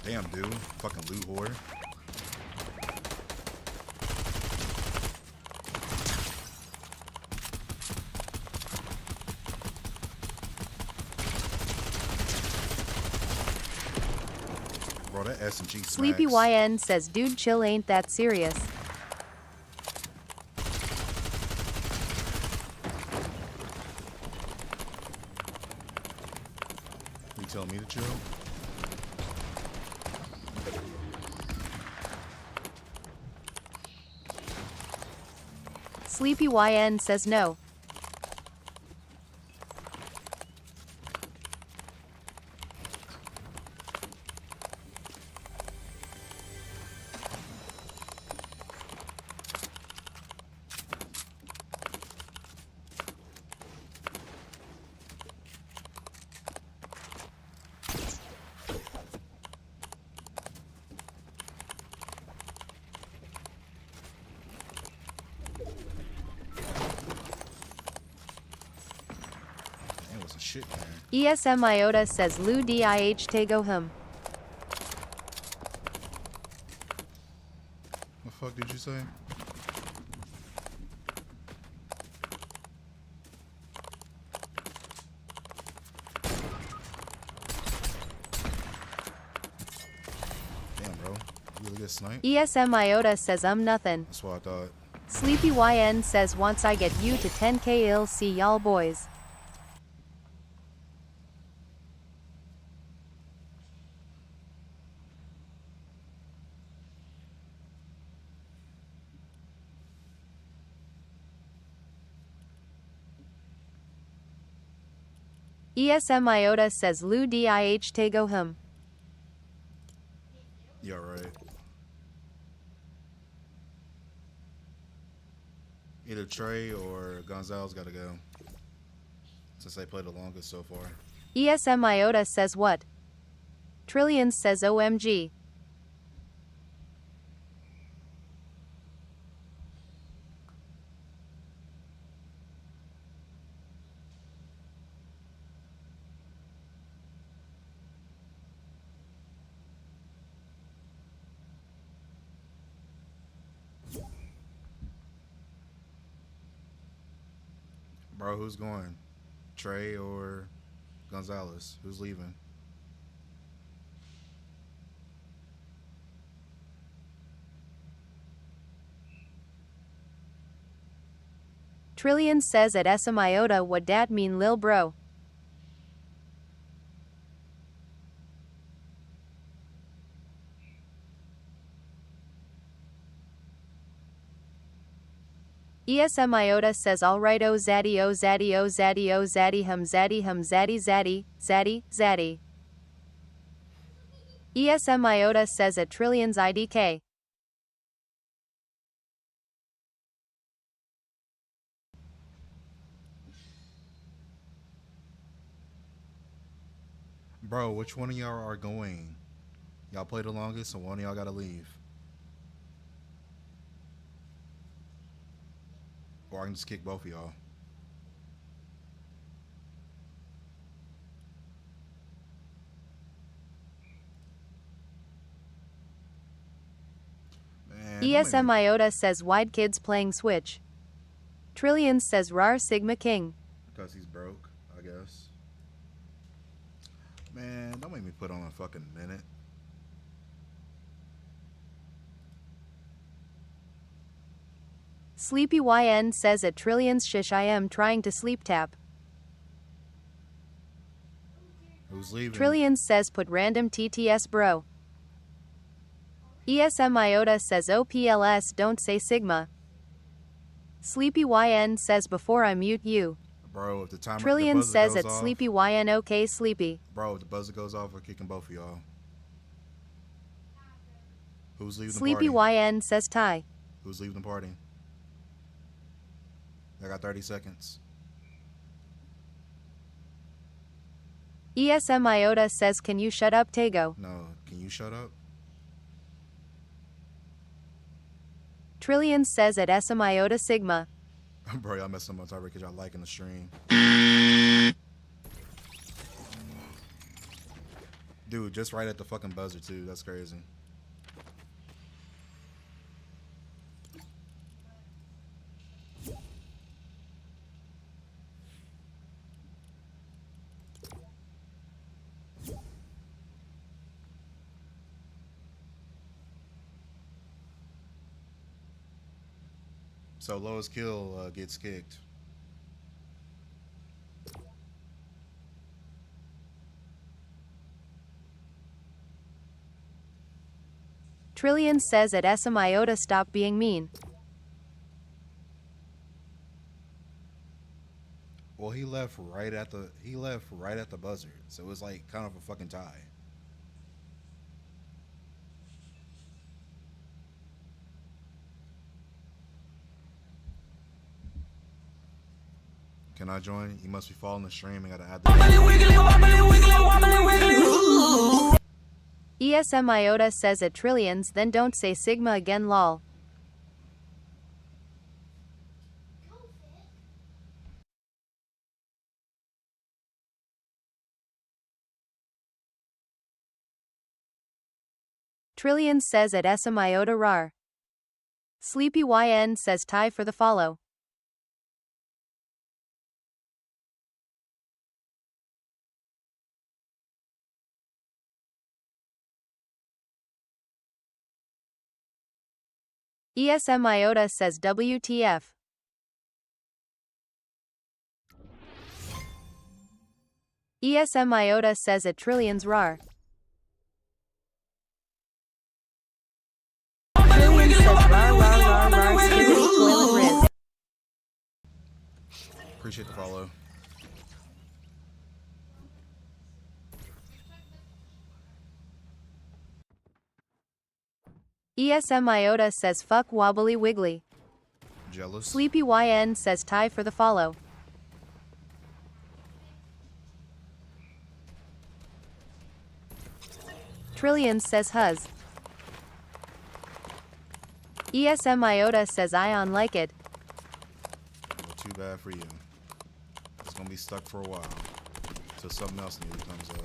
Damn, dude. Fucking loot whore. that S&G Sleepy smacks. YN says dude chill ain't that serious. You tell me to chill? Sleepy YN says no. That was some shit, man. ESM Iota says Lou DIH Tego him. What the fuck did you say? Damn, bro. You really get sniped? ESM Iota says nothing. That's what I thought. Sleepy YN says once I get you to 10k I'll see y'all boys. ESM Iota says Lou DIH Tego him. Yeah, right. Either Trey or Gonzalez gotta go. Since they played the longest so far. ESM Iota says what? Trillions says OMG. Bro, who's going? Trey or Gonzalez? Who's leaving? Trillions says at SM Iota what dat mean lil bro. ESM Iota says alright oh zaddy oh zaddy oh zaddy oh zaddy hum zaddy zaddy zaddy zaddy. ESM Iota says at Trillions IDK. Bro, which one of y'all are going? Y'all play the longest, so one of y'all gotta leave. Or I can just kick both of y'all. Man, ESM Iota says wide kids playing Switch. Trillions says rar Sigma King. because he's broke, I guess. Man, don't make me put on a fucking minute. Sleepy YN says at Trillions shish I am trying to sleep tap. Who's leaving? Trillions says put random TTS bro. ESM Iota says OPLS don't say Sigma. Sleepy YN says before I mute you. Bro, if the timer, Trillions the says goes at off, Sleepy YN okay Sleepy. Bro, if the buzzer goes off, we're kicking both of y'all. Who's leaving Sleepy the party? YN says tie. Who's leaving the party? I got 30 seconds. ESM Iota says can you shut up Tego. No, can you shut up? Trillions says at SM Iota Sigma. Bro, y'all messing up my timer because y'all liking the stream. Dude, just right at the fucking buzzer too. That's crazy. So lowest kill gets kicked. Trillion says at SM Iota stop being mean. Well, he left right at the buzzer, so it was like kind of a fucking tie. Can I join? You must be following the stream and gotta add the. ESM Iota says at Trillions, then don't say Sigma again lol. Trillion says at SM Iota rar. Sleepy YN says tie for the follow. ESM Iota says WTF. ESM Iota says at Trillions rar. Trillion says rar rar rar rar skibbity toilet riz. Appreciate the follow. ESM Iota says fuck wobbly wiggly. Jealous. Sleepy YN says tie for the follow. Trillion says huzz. ESM Iota says Ion like it. Well, too bad for you. It's gonna be stuck for a while. Till something else new comes up.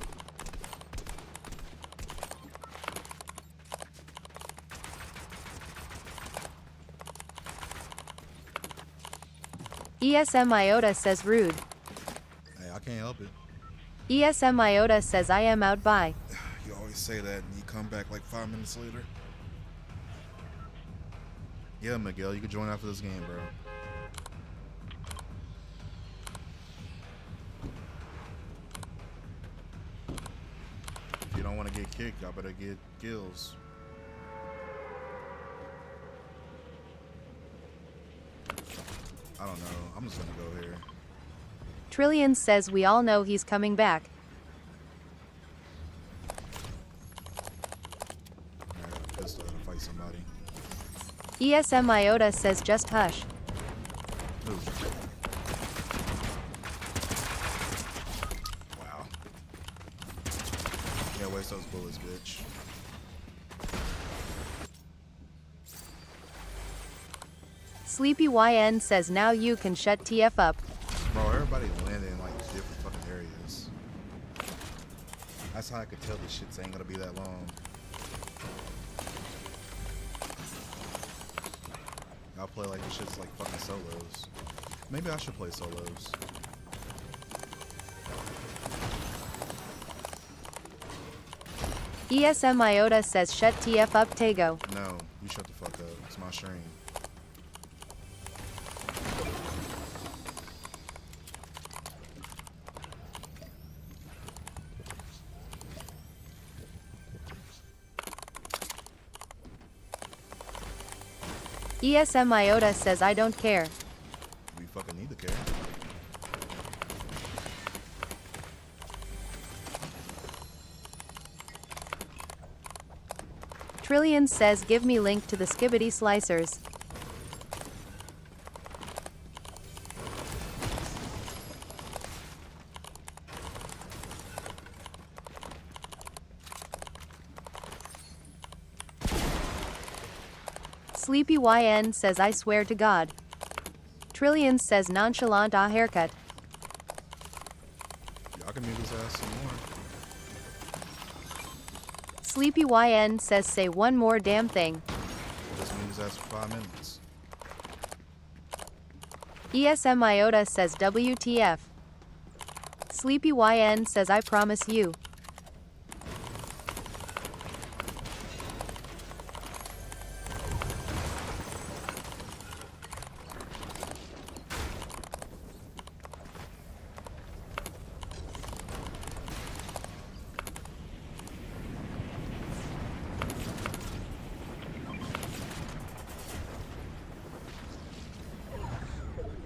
ESM Iota says rude. Hey, I can't help it. ESM Iota says I am out by. You always say that and you come back like 5 minutes later. Yeah, Miguel, you can join after this game, bro. If you don't want to get kicked, y'all better get kills. I don't know. I'm just gonna go here. Trillion says we all know he's coming back. I got a pistol to fight somebody. ESM Iota says just hush. Ooh. Wow. Yeah, waste those bullets, bitch. Sleepy YN says now you can shut TF up. Bro, everybody landed in like different fucking areas. That's how I could tell this shit ain't gonna be that long. I'll play like this shit's like fucking solos. Maybe I should play solos. ESM Iota says shut TF up Tago. No, you shut the fuck up. It's my stream. ESM Iota says I don't care. We fucking need to care. Trillion says give me link to the skibbity slicers. Sleepy YN says I swear to God. Trillion says nonchalant ah haircut. Y'all can mute his ass some more. Sleepy YN says say one more damn thing. Just mute his ass for 5 minutes. ESM Iota says WTF. Sleepy YN says I promise you.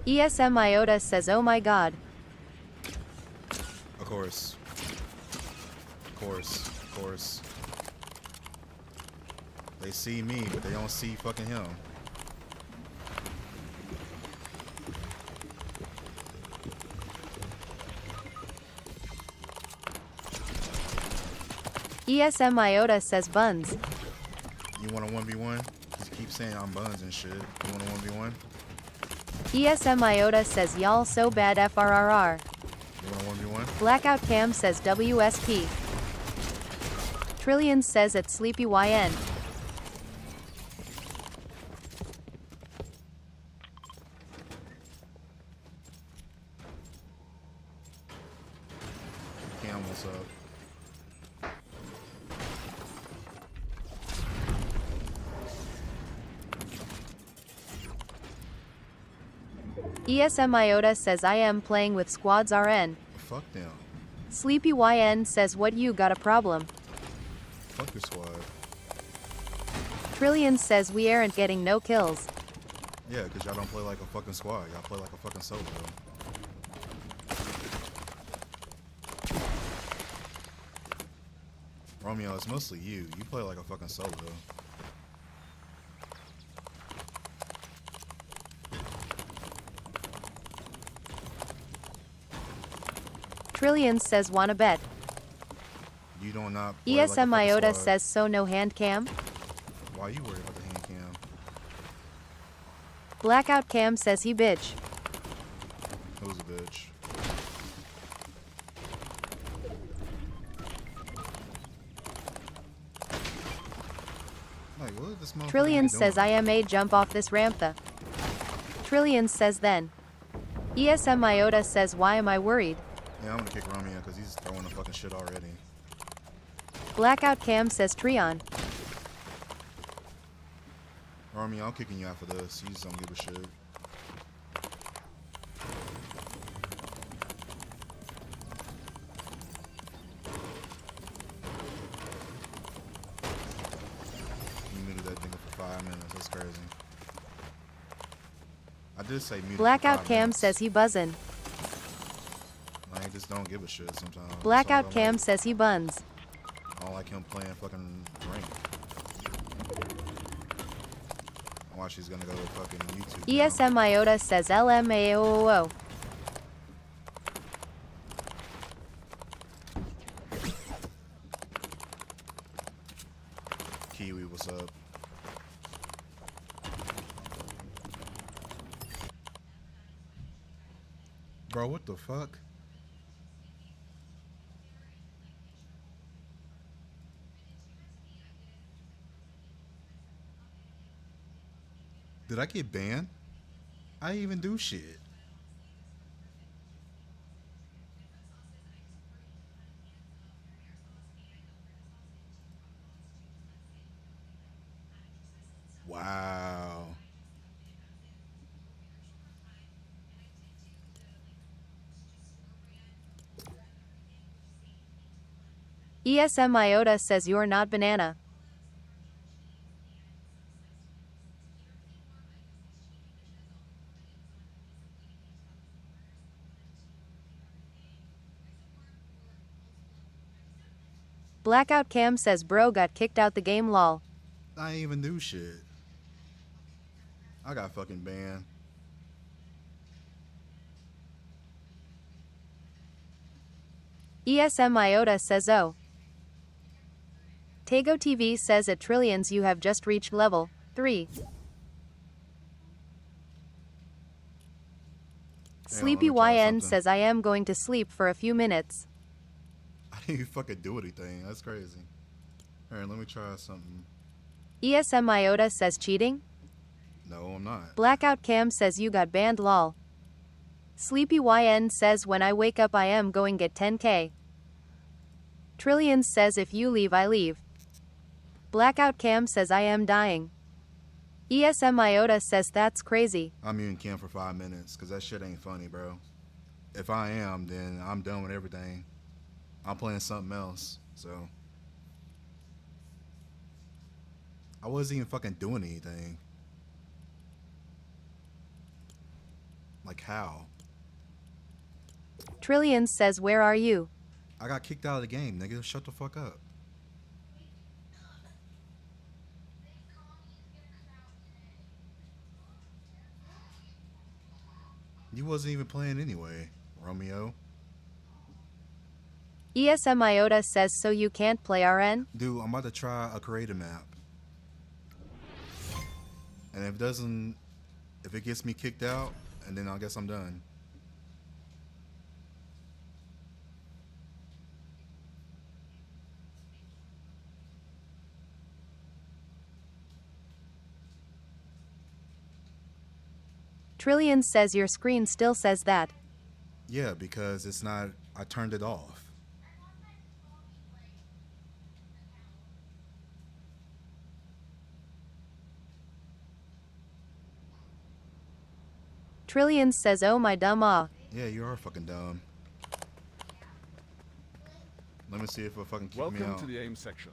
ESM Iota says oh my god. Of course. Of course. Of course. They see me, but they don't see fucking him. ESM Iota says buns. You want a 1v1? You keep saying I'm buns and shit. You want a 1v1? ESM Iota says y'all so bad FRRR. You want a 1v1? Blackout Cam says WSP. Trillions says at Sleepy YN. Cam, what's up? ESM Iota says I am playing with squads RN. Fuck them. Sleepy YN says what you got a problem. Fuck your squad. Trillions says we aren't getting no kills. Yeah, because y'all don't play like a fucking squad. Y'all play like a fucking solo. Romeo, it's mostly you. You play like a fucking solo. Trillions says wanna bet. You don't not play like a ESM fucking Iota squad. says so no hand cam. Why you worried about the hand cam? Blackout Cam says he bitch. Who's a bitch? Like, what this motherfucker Trillions be says doing? I am a jump off this ramp the. Trillions says then. ESM Iota says why am I worried? Yeah, I'm gonna kick Romeo because he's throwing the fucking shit already. Blackout Cam says Treon. Romeo, I'm kicking you out for this. You just don't give a shit. You muted that nigga for 5 minutes. That's crazy. I did say muted Blackout for 5 Cam minutes. says he buzzin'. I just don't give a shit sometimes. That's Blackout all I Cam like. says he buns. I don't like him playing fucking rank. Watch, he's gonna go to fucking YouTube. now. ESM Iota says LMAOO. Kiwi, what's up? Bro, what the fuck? Did I get banned? I didn't even do shit. Wow. ESM Iota says you're not banana. Blackout Cam says bro got kicked out the game lol. I ain't even do shit. I got fucking banned. ESM Iota says oh. Tago TV says at Trillions you have just reached level 3. Sleepy let me try YN something. says I am going to sleep for a few minutes. I didn't even fucking do anything. That's crazy. Alright, let me try something. ESM Iota says cheating. No, I'm not. Blackout Cam says you got banned lol. Sleepy YN says when I wake up I am going get 10k. Trillions says if you leave I leave. Blackout Cam says I am dying. ESM Iota says that's crazy. I'm muting Cam for 5 minutes because that shit ain't funny, bro. If I am, then I'm done with everything. I'm playing something else, so. I wasn't even fucking doing anything. Like how? Trillions says where are you? I got kicked out of the game, nigga. Shut the fuck up. You wasn't even playing anyway, Romeo. ESM Iota says so you can't play RN? Dude, I'm about to try a creative map. And if it gets me kicked out, and then I guess I'm done. Trillions says your screen still says that. Yeah, because it's not, I turned it off. Trillions says oh my dumb ah. Yeah, you are fucking dumb. Let me see if it'll fucking kick me out. Welcome to the aim section.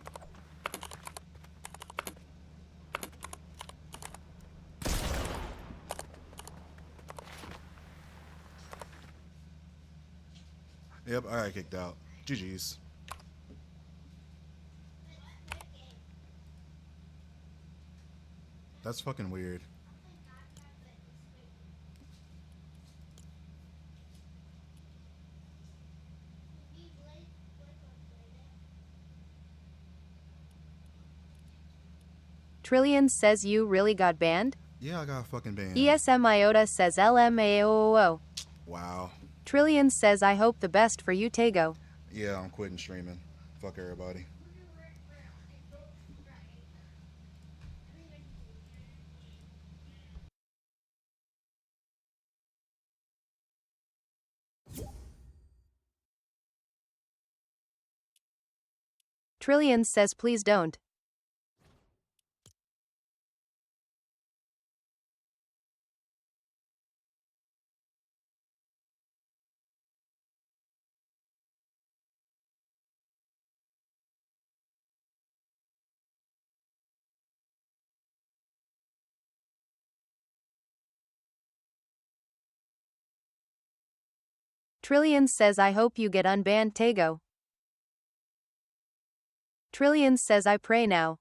Yep, I got kicked out. GG's. That's fucking weird. Trillions says you really got banned? Yeah, I got fucking banned. ESM Iota says LMAOO. Wow. Trillions says I hope the best for you Tego. Yeah, I'm quitting streaming. Fuck everybody. Trillions says please don't. Trillions says I hope you get unbanned Tego. Trillions says I pray now.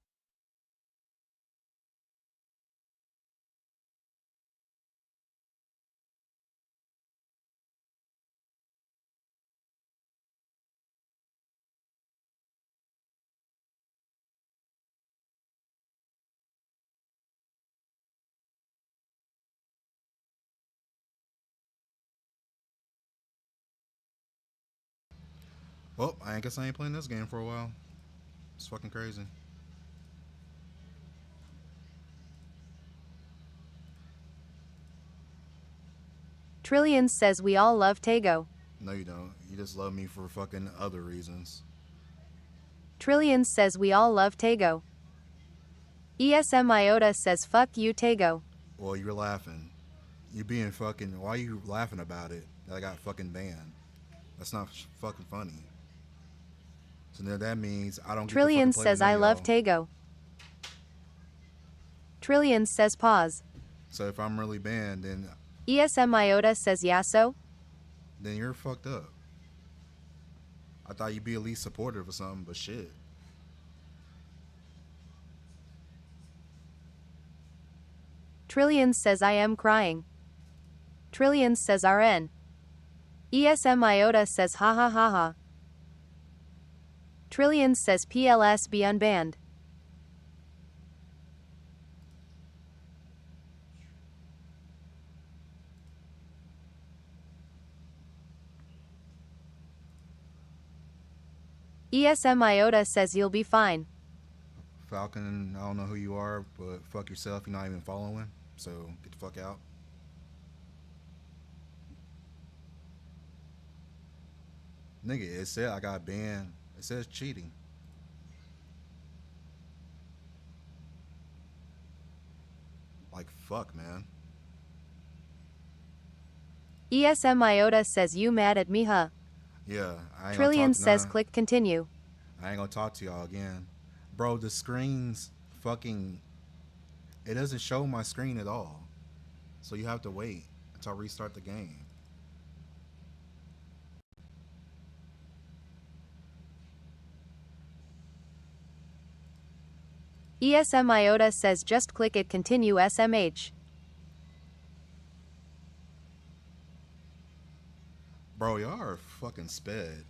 Well, I guess I ain't playing this game for a while. It's fucking crazy. Trillions says we all love Tego. No, you don't. You just love me for fucking other reasons. Trillions says we all love Tego. ESM Iota says fuck you Tego. Well, you're laughing. You being fucking. Why are you laughing about it? That I got fucking banned. That's not fucking funny. So now that means I don't get to fucking Trillions play says with I y'all. love Tego. Trillions says pause. So if I'm really banned, then ESM Iota says Yasso. you're fucked up. I thought you'd be at least supportive or something, but shit. Trillions says I am crying. Trillions says RN. ESM Iota says ha ha ha ha. Trillions says PLS be unbanned. ESM Iota says you'll be fine. Falcon, I don't know who you are, but fuck yourself. You're not even following. So get the fuck out. Nigga, it said I got banned. It says cheating. Like, fuck, man. ESM Iota says you mad at me huh? Yeah, I ain't Trillions gonna talk, says click continue. I ain't gonna talk to y'all again. Bro, the screen's fucking... It doesn't show my screen at all. So you have to wait to restart the game. ESM Iota says just click it continue SMH. Bro, y'all are fucking sped.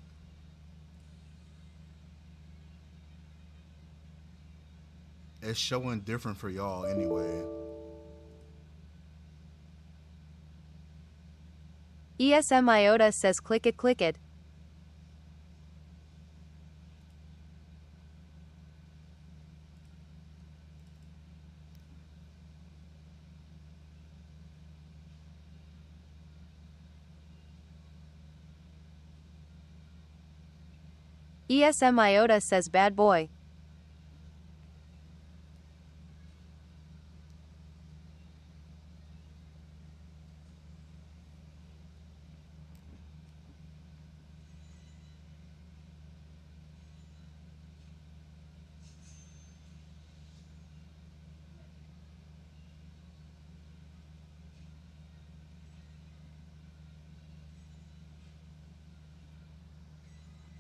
It's showing different for y'all anyway. ESM Iota says click it click it. ESM Iota says bad boy.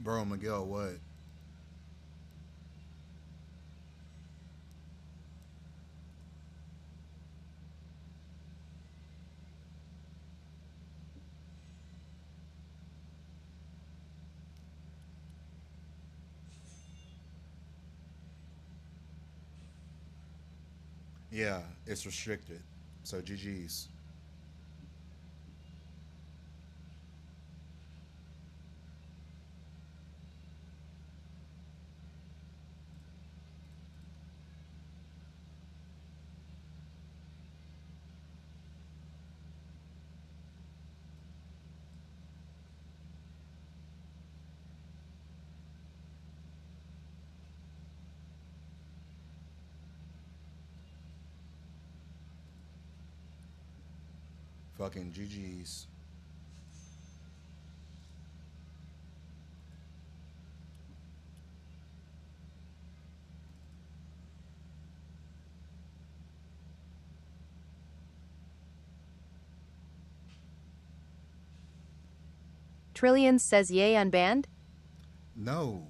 Bro, Miguel, what? Yeah, it's restricted. So GG's. Fucking GG's. Trillions says yay unbanned. No.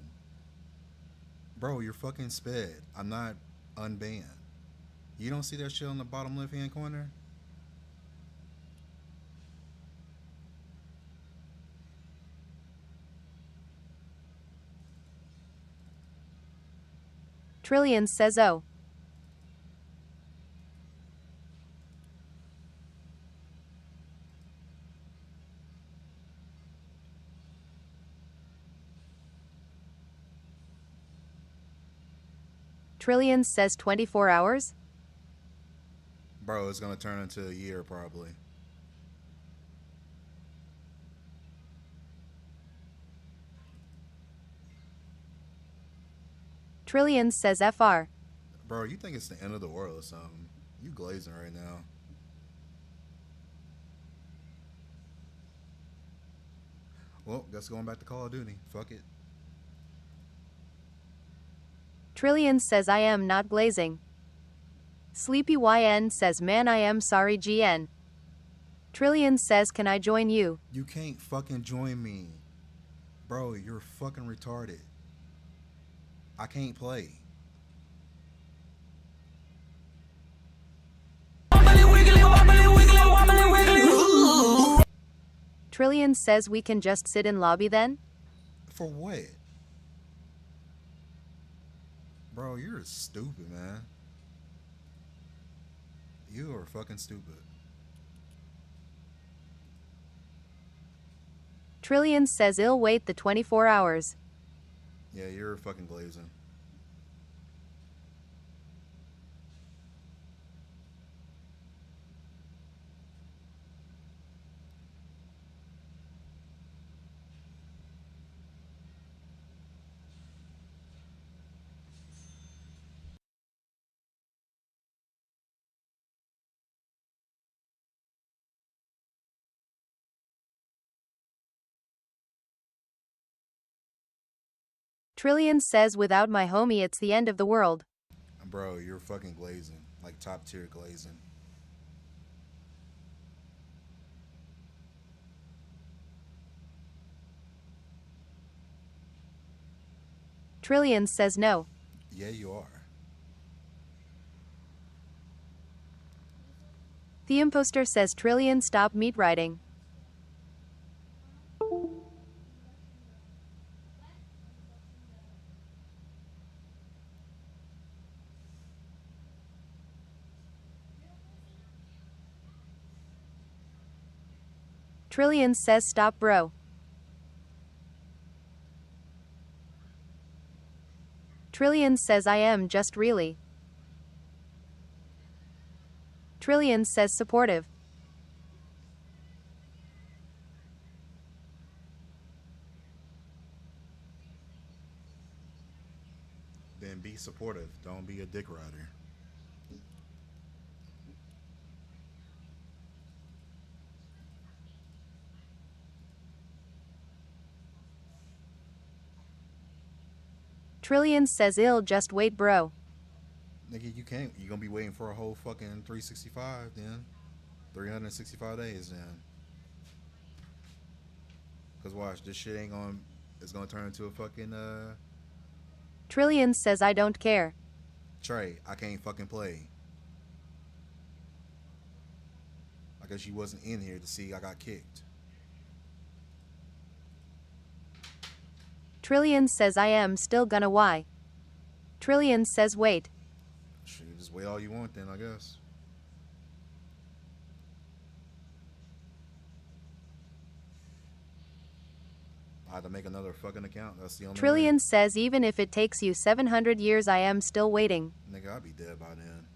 Bro, you're fucking sped. I'm not unbanned. You don't see that shit on the bottom left hand corner? Trillions says oh. Trillions says 24 hours. Bro, it's gonna turn into a year probably. Trillions says FR. Bro, you think it's the end of the world or something? You glazing right now. Well, guess going back to Call of Duty. Fuck it. Trillions says I am not glazing. Sleepy YN says man I am sorry GN. Trillions says can I join you? You can't fucking join me. Bro, you're fucking retarded. I can't play. Trillions says we can just sit in lobby then? For what? Bro, you're stupid, man. You are fucking stupid. Trillions says I'll wait the 24 hours. Yeah, you're fucking glazing. Trillions says without my homie it's the end of the world. Bro, you're fucking glazing. Like top tier glazing. Trillions says no. Yeah, you are. The imposter says Trillion stop meat riding. Trillion says stop bro. Trillion says I am just really. Trillion says supportive. Then be supportive. Don't be a dick rider. Trillion says ill just wait bro. Nigga, you can't. You gonna be waiting for a whole fucking 365 then. 365 days then. Cause watch, this shit ain't gonna. It's gonna turn into a fucking Trillion says I don't care. Trey, I can't fucking play. I guess you wasn't in here to see I got kicked. Trillion says I am still gonna why. Trillion says wait. Shit, you just wait all you want then, I guess. I had to make another fucking account. That's the only Trillion way. says even if it takes you 700 years I am still waiting. Nigga, I'd be dead by then.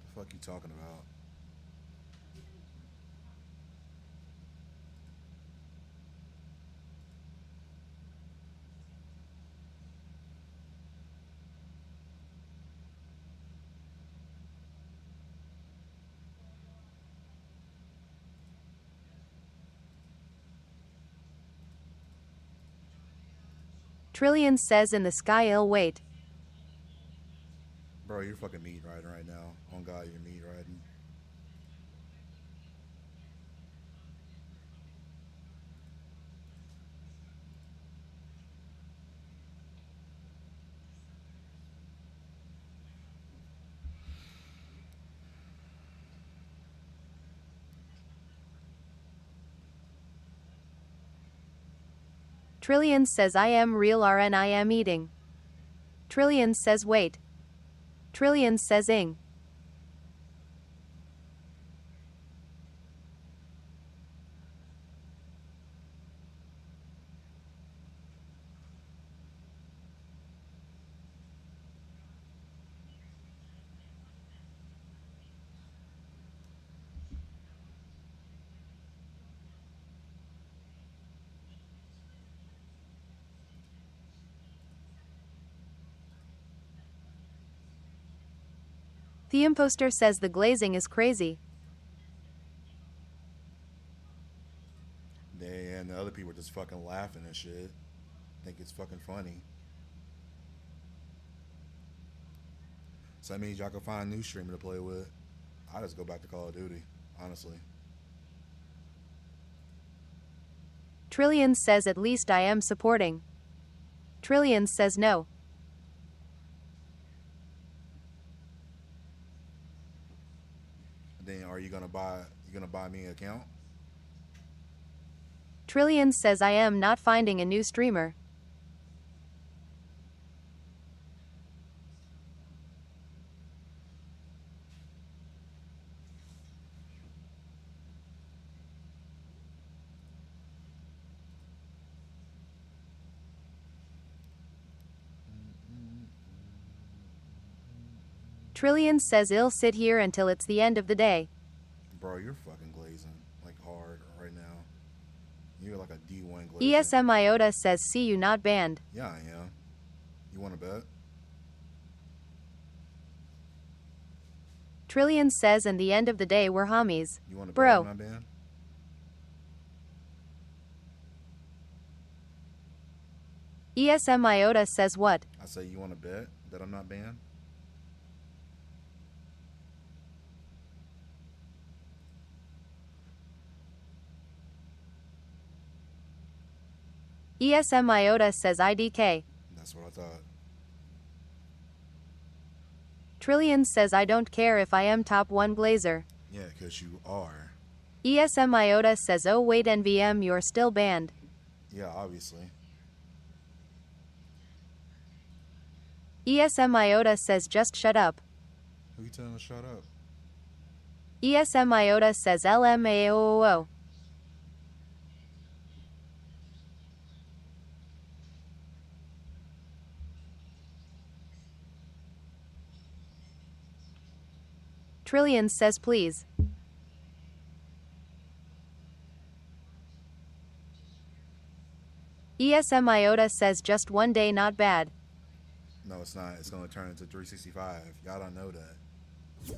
The fuck you talking about? Trillion says in the sky ill wait. Bro, you're fucking meat riding right now. On God, you're meat riding. Trillion says I am real RN I am eating. Trillion says wait. Trillion says ing. The imposter says the glazing is crazy. And the other people are just fucking laughing and shit. Think it's fucking funny. So that means y'all can find a new streamer to play with. I just go back to Call of Duty, honestly. Trillion says at least I am supporting. Trillion says no. Then are you gonna buy me an account? Trillion says I am not finding a new streamer. Trillion says I'll sit here until it's the end of the day. Bro, you're fucking glazing like hard right now. You're like a D1 glazer. ESM Iota says see you not banned. Yeah, I am. You want to bet? Trillion says and the end of the day we're homies. You want to bet Bro. I'm not banned? ESM Iota says what? I say you want to bet that I'm not banned? ESM Iota says IDK. That's That's what I thought. Trillion says I don't care if I am top 1 Glazer. Yeah, because you are. ESM Iota says oh wait NVM you're still banned. Yeah, obviously. ESM Iota says just shut up. Who you telling to shut up? ESM Iota says LMAOO. Trillion says please. ESM Iota says just one day not bad. No, it's not. It's going to turn into 365. Y'all don't know that.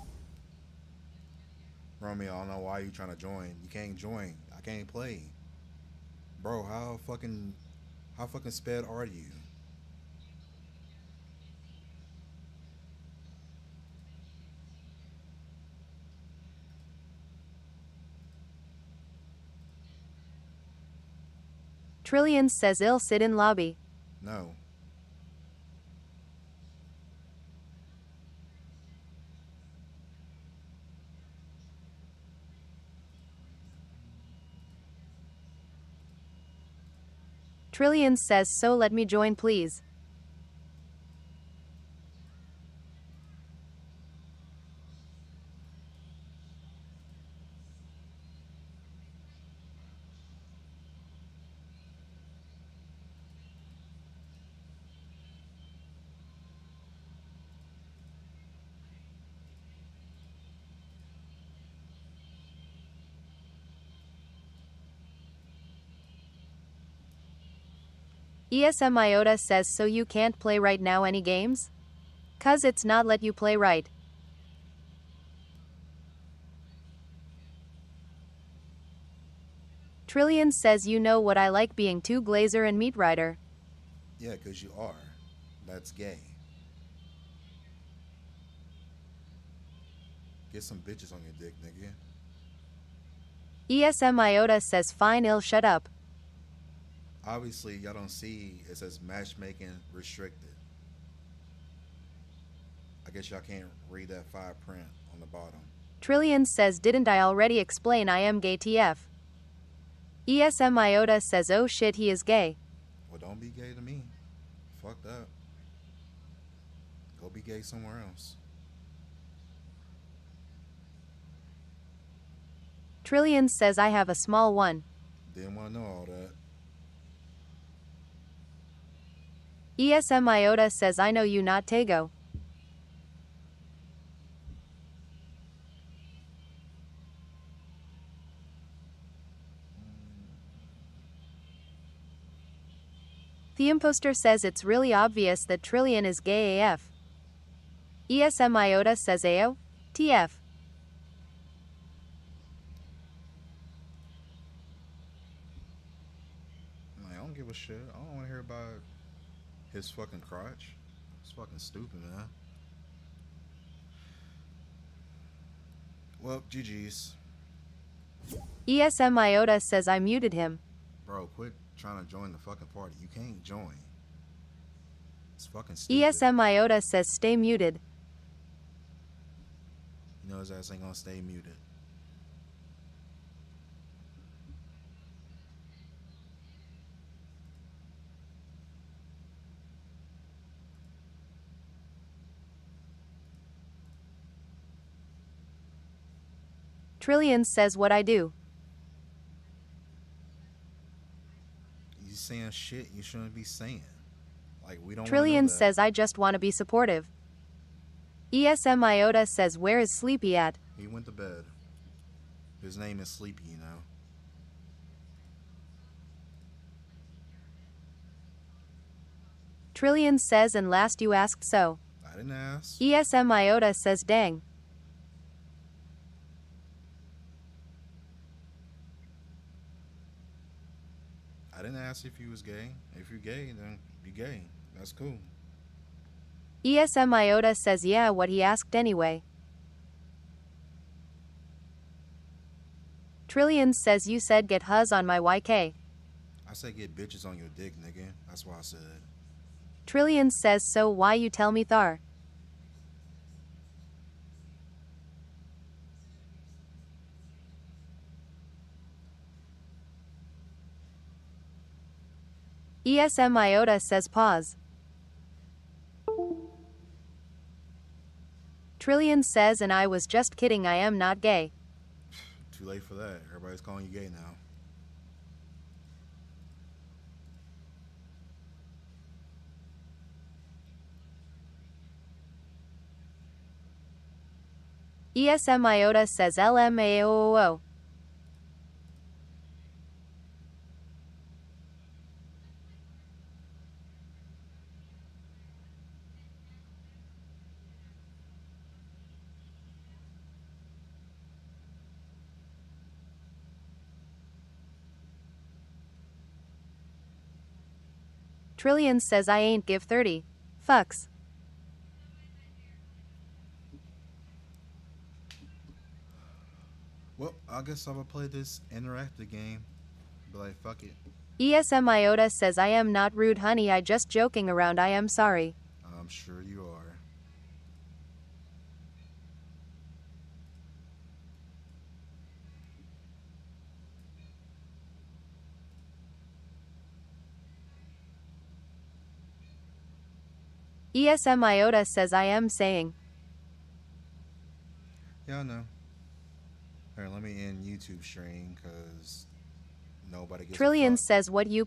Romeo, I don't know why you trying to join. You can't join. I can't play. Bro, how fucking sped are you? Trillion says ill sit in lobby. No. Trillion says so let me join please. ESM Iota says so you can't play right now any games? Cuz it's not let you play right. Trillion says you know what I like being 2 Glazer and Meat Rider. Yeah, because you are. That's gay. Get some bitches on your dick, nigga. ESM Iota says fine ill shut up. Obviously, y'all don't see it says matchmaking restricted. I guess y'all can't read that fine print on the bottom. Trillion says didn't I already explain I am gay TF? ESM Iota says oh shit he is gay. Well, don't be gay to me. Fuck that. Go be gay somewhere else. Trillion says I have a small one. Didn't want to know all that. ESM Iota says I know you not Tego. The imposter says it's really obvious that Trillion is gay AF. ESM Iota says AO? TF. Like, I don't give a shit. I don't want to hear about his fucking crotch. It's fucking stupid, man. Well, GG's. ESM Iota says I muted him. Bro, quit trying to join the fucking party. You can't join. It's fucking stupid. ESM Iota says stay muted. You know his ass ain't gonna stay muted. Trillion says what I do. You saying shit you shouldn't be saying. Like, we don't Trillion know that. says I just want to be supportive. ESM Iota says where is Sleepy at? He went to bed. His name is Sleepy, you know. Trillion says and last you asked so. I didn't ask. ESM Iota says dang. I didn't ask if you was gay. If you're gay, then be gay. That's cool. ESM Iota says yeah what he asked anyway. Trillion says you said get huzz on my YK. I said get bitches on your dick, nigga. That's what I said. Trillions says so why you tell me Thar? ESM Iota says pause. Trillions says and I was just kidding, I am not gay. Too late for that. Everybody's calling you gay now. ESM Iota says LMAOO. Trillions says I ain't give 30 fucks. Well, I guess I'm gonna play this interactive game. Be like, fuck it. ESM Iota says I am not rude honey, I just joking around, I am sorry. I'm sure you are. ESM Iota says I am saying. Yeah, I know. Here, let me end YouTube stream because nobody gives a Trillions fuck. says what you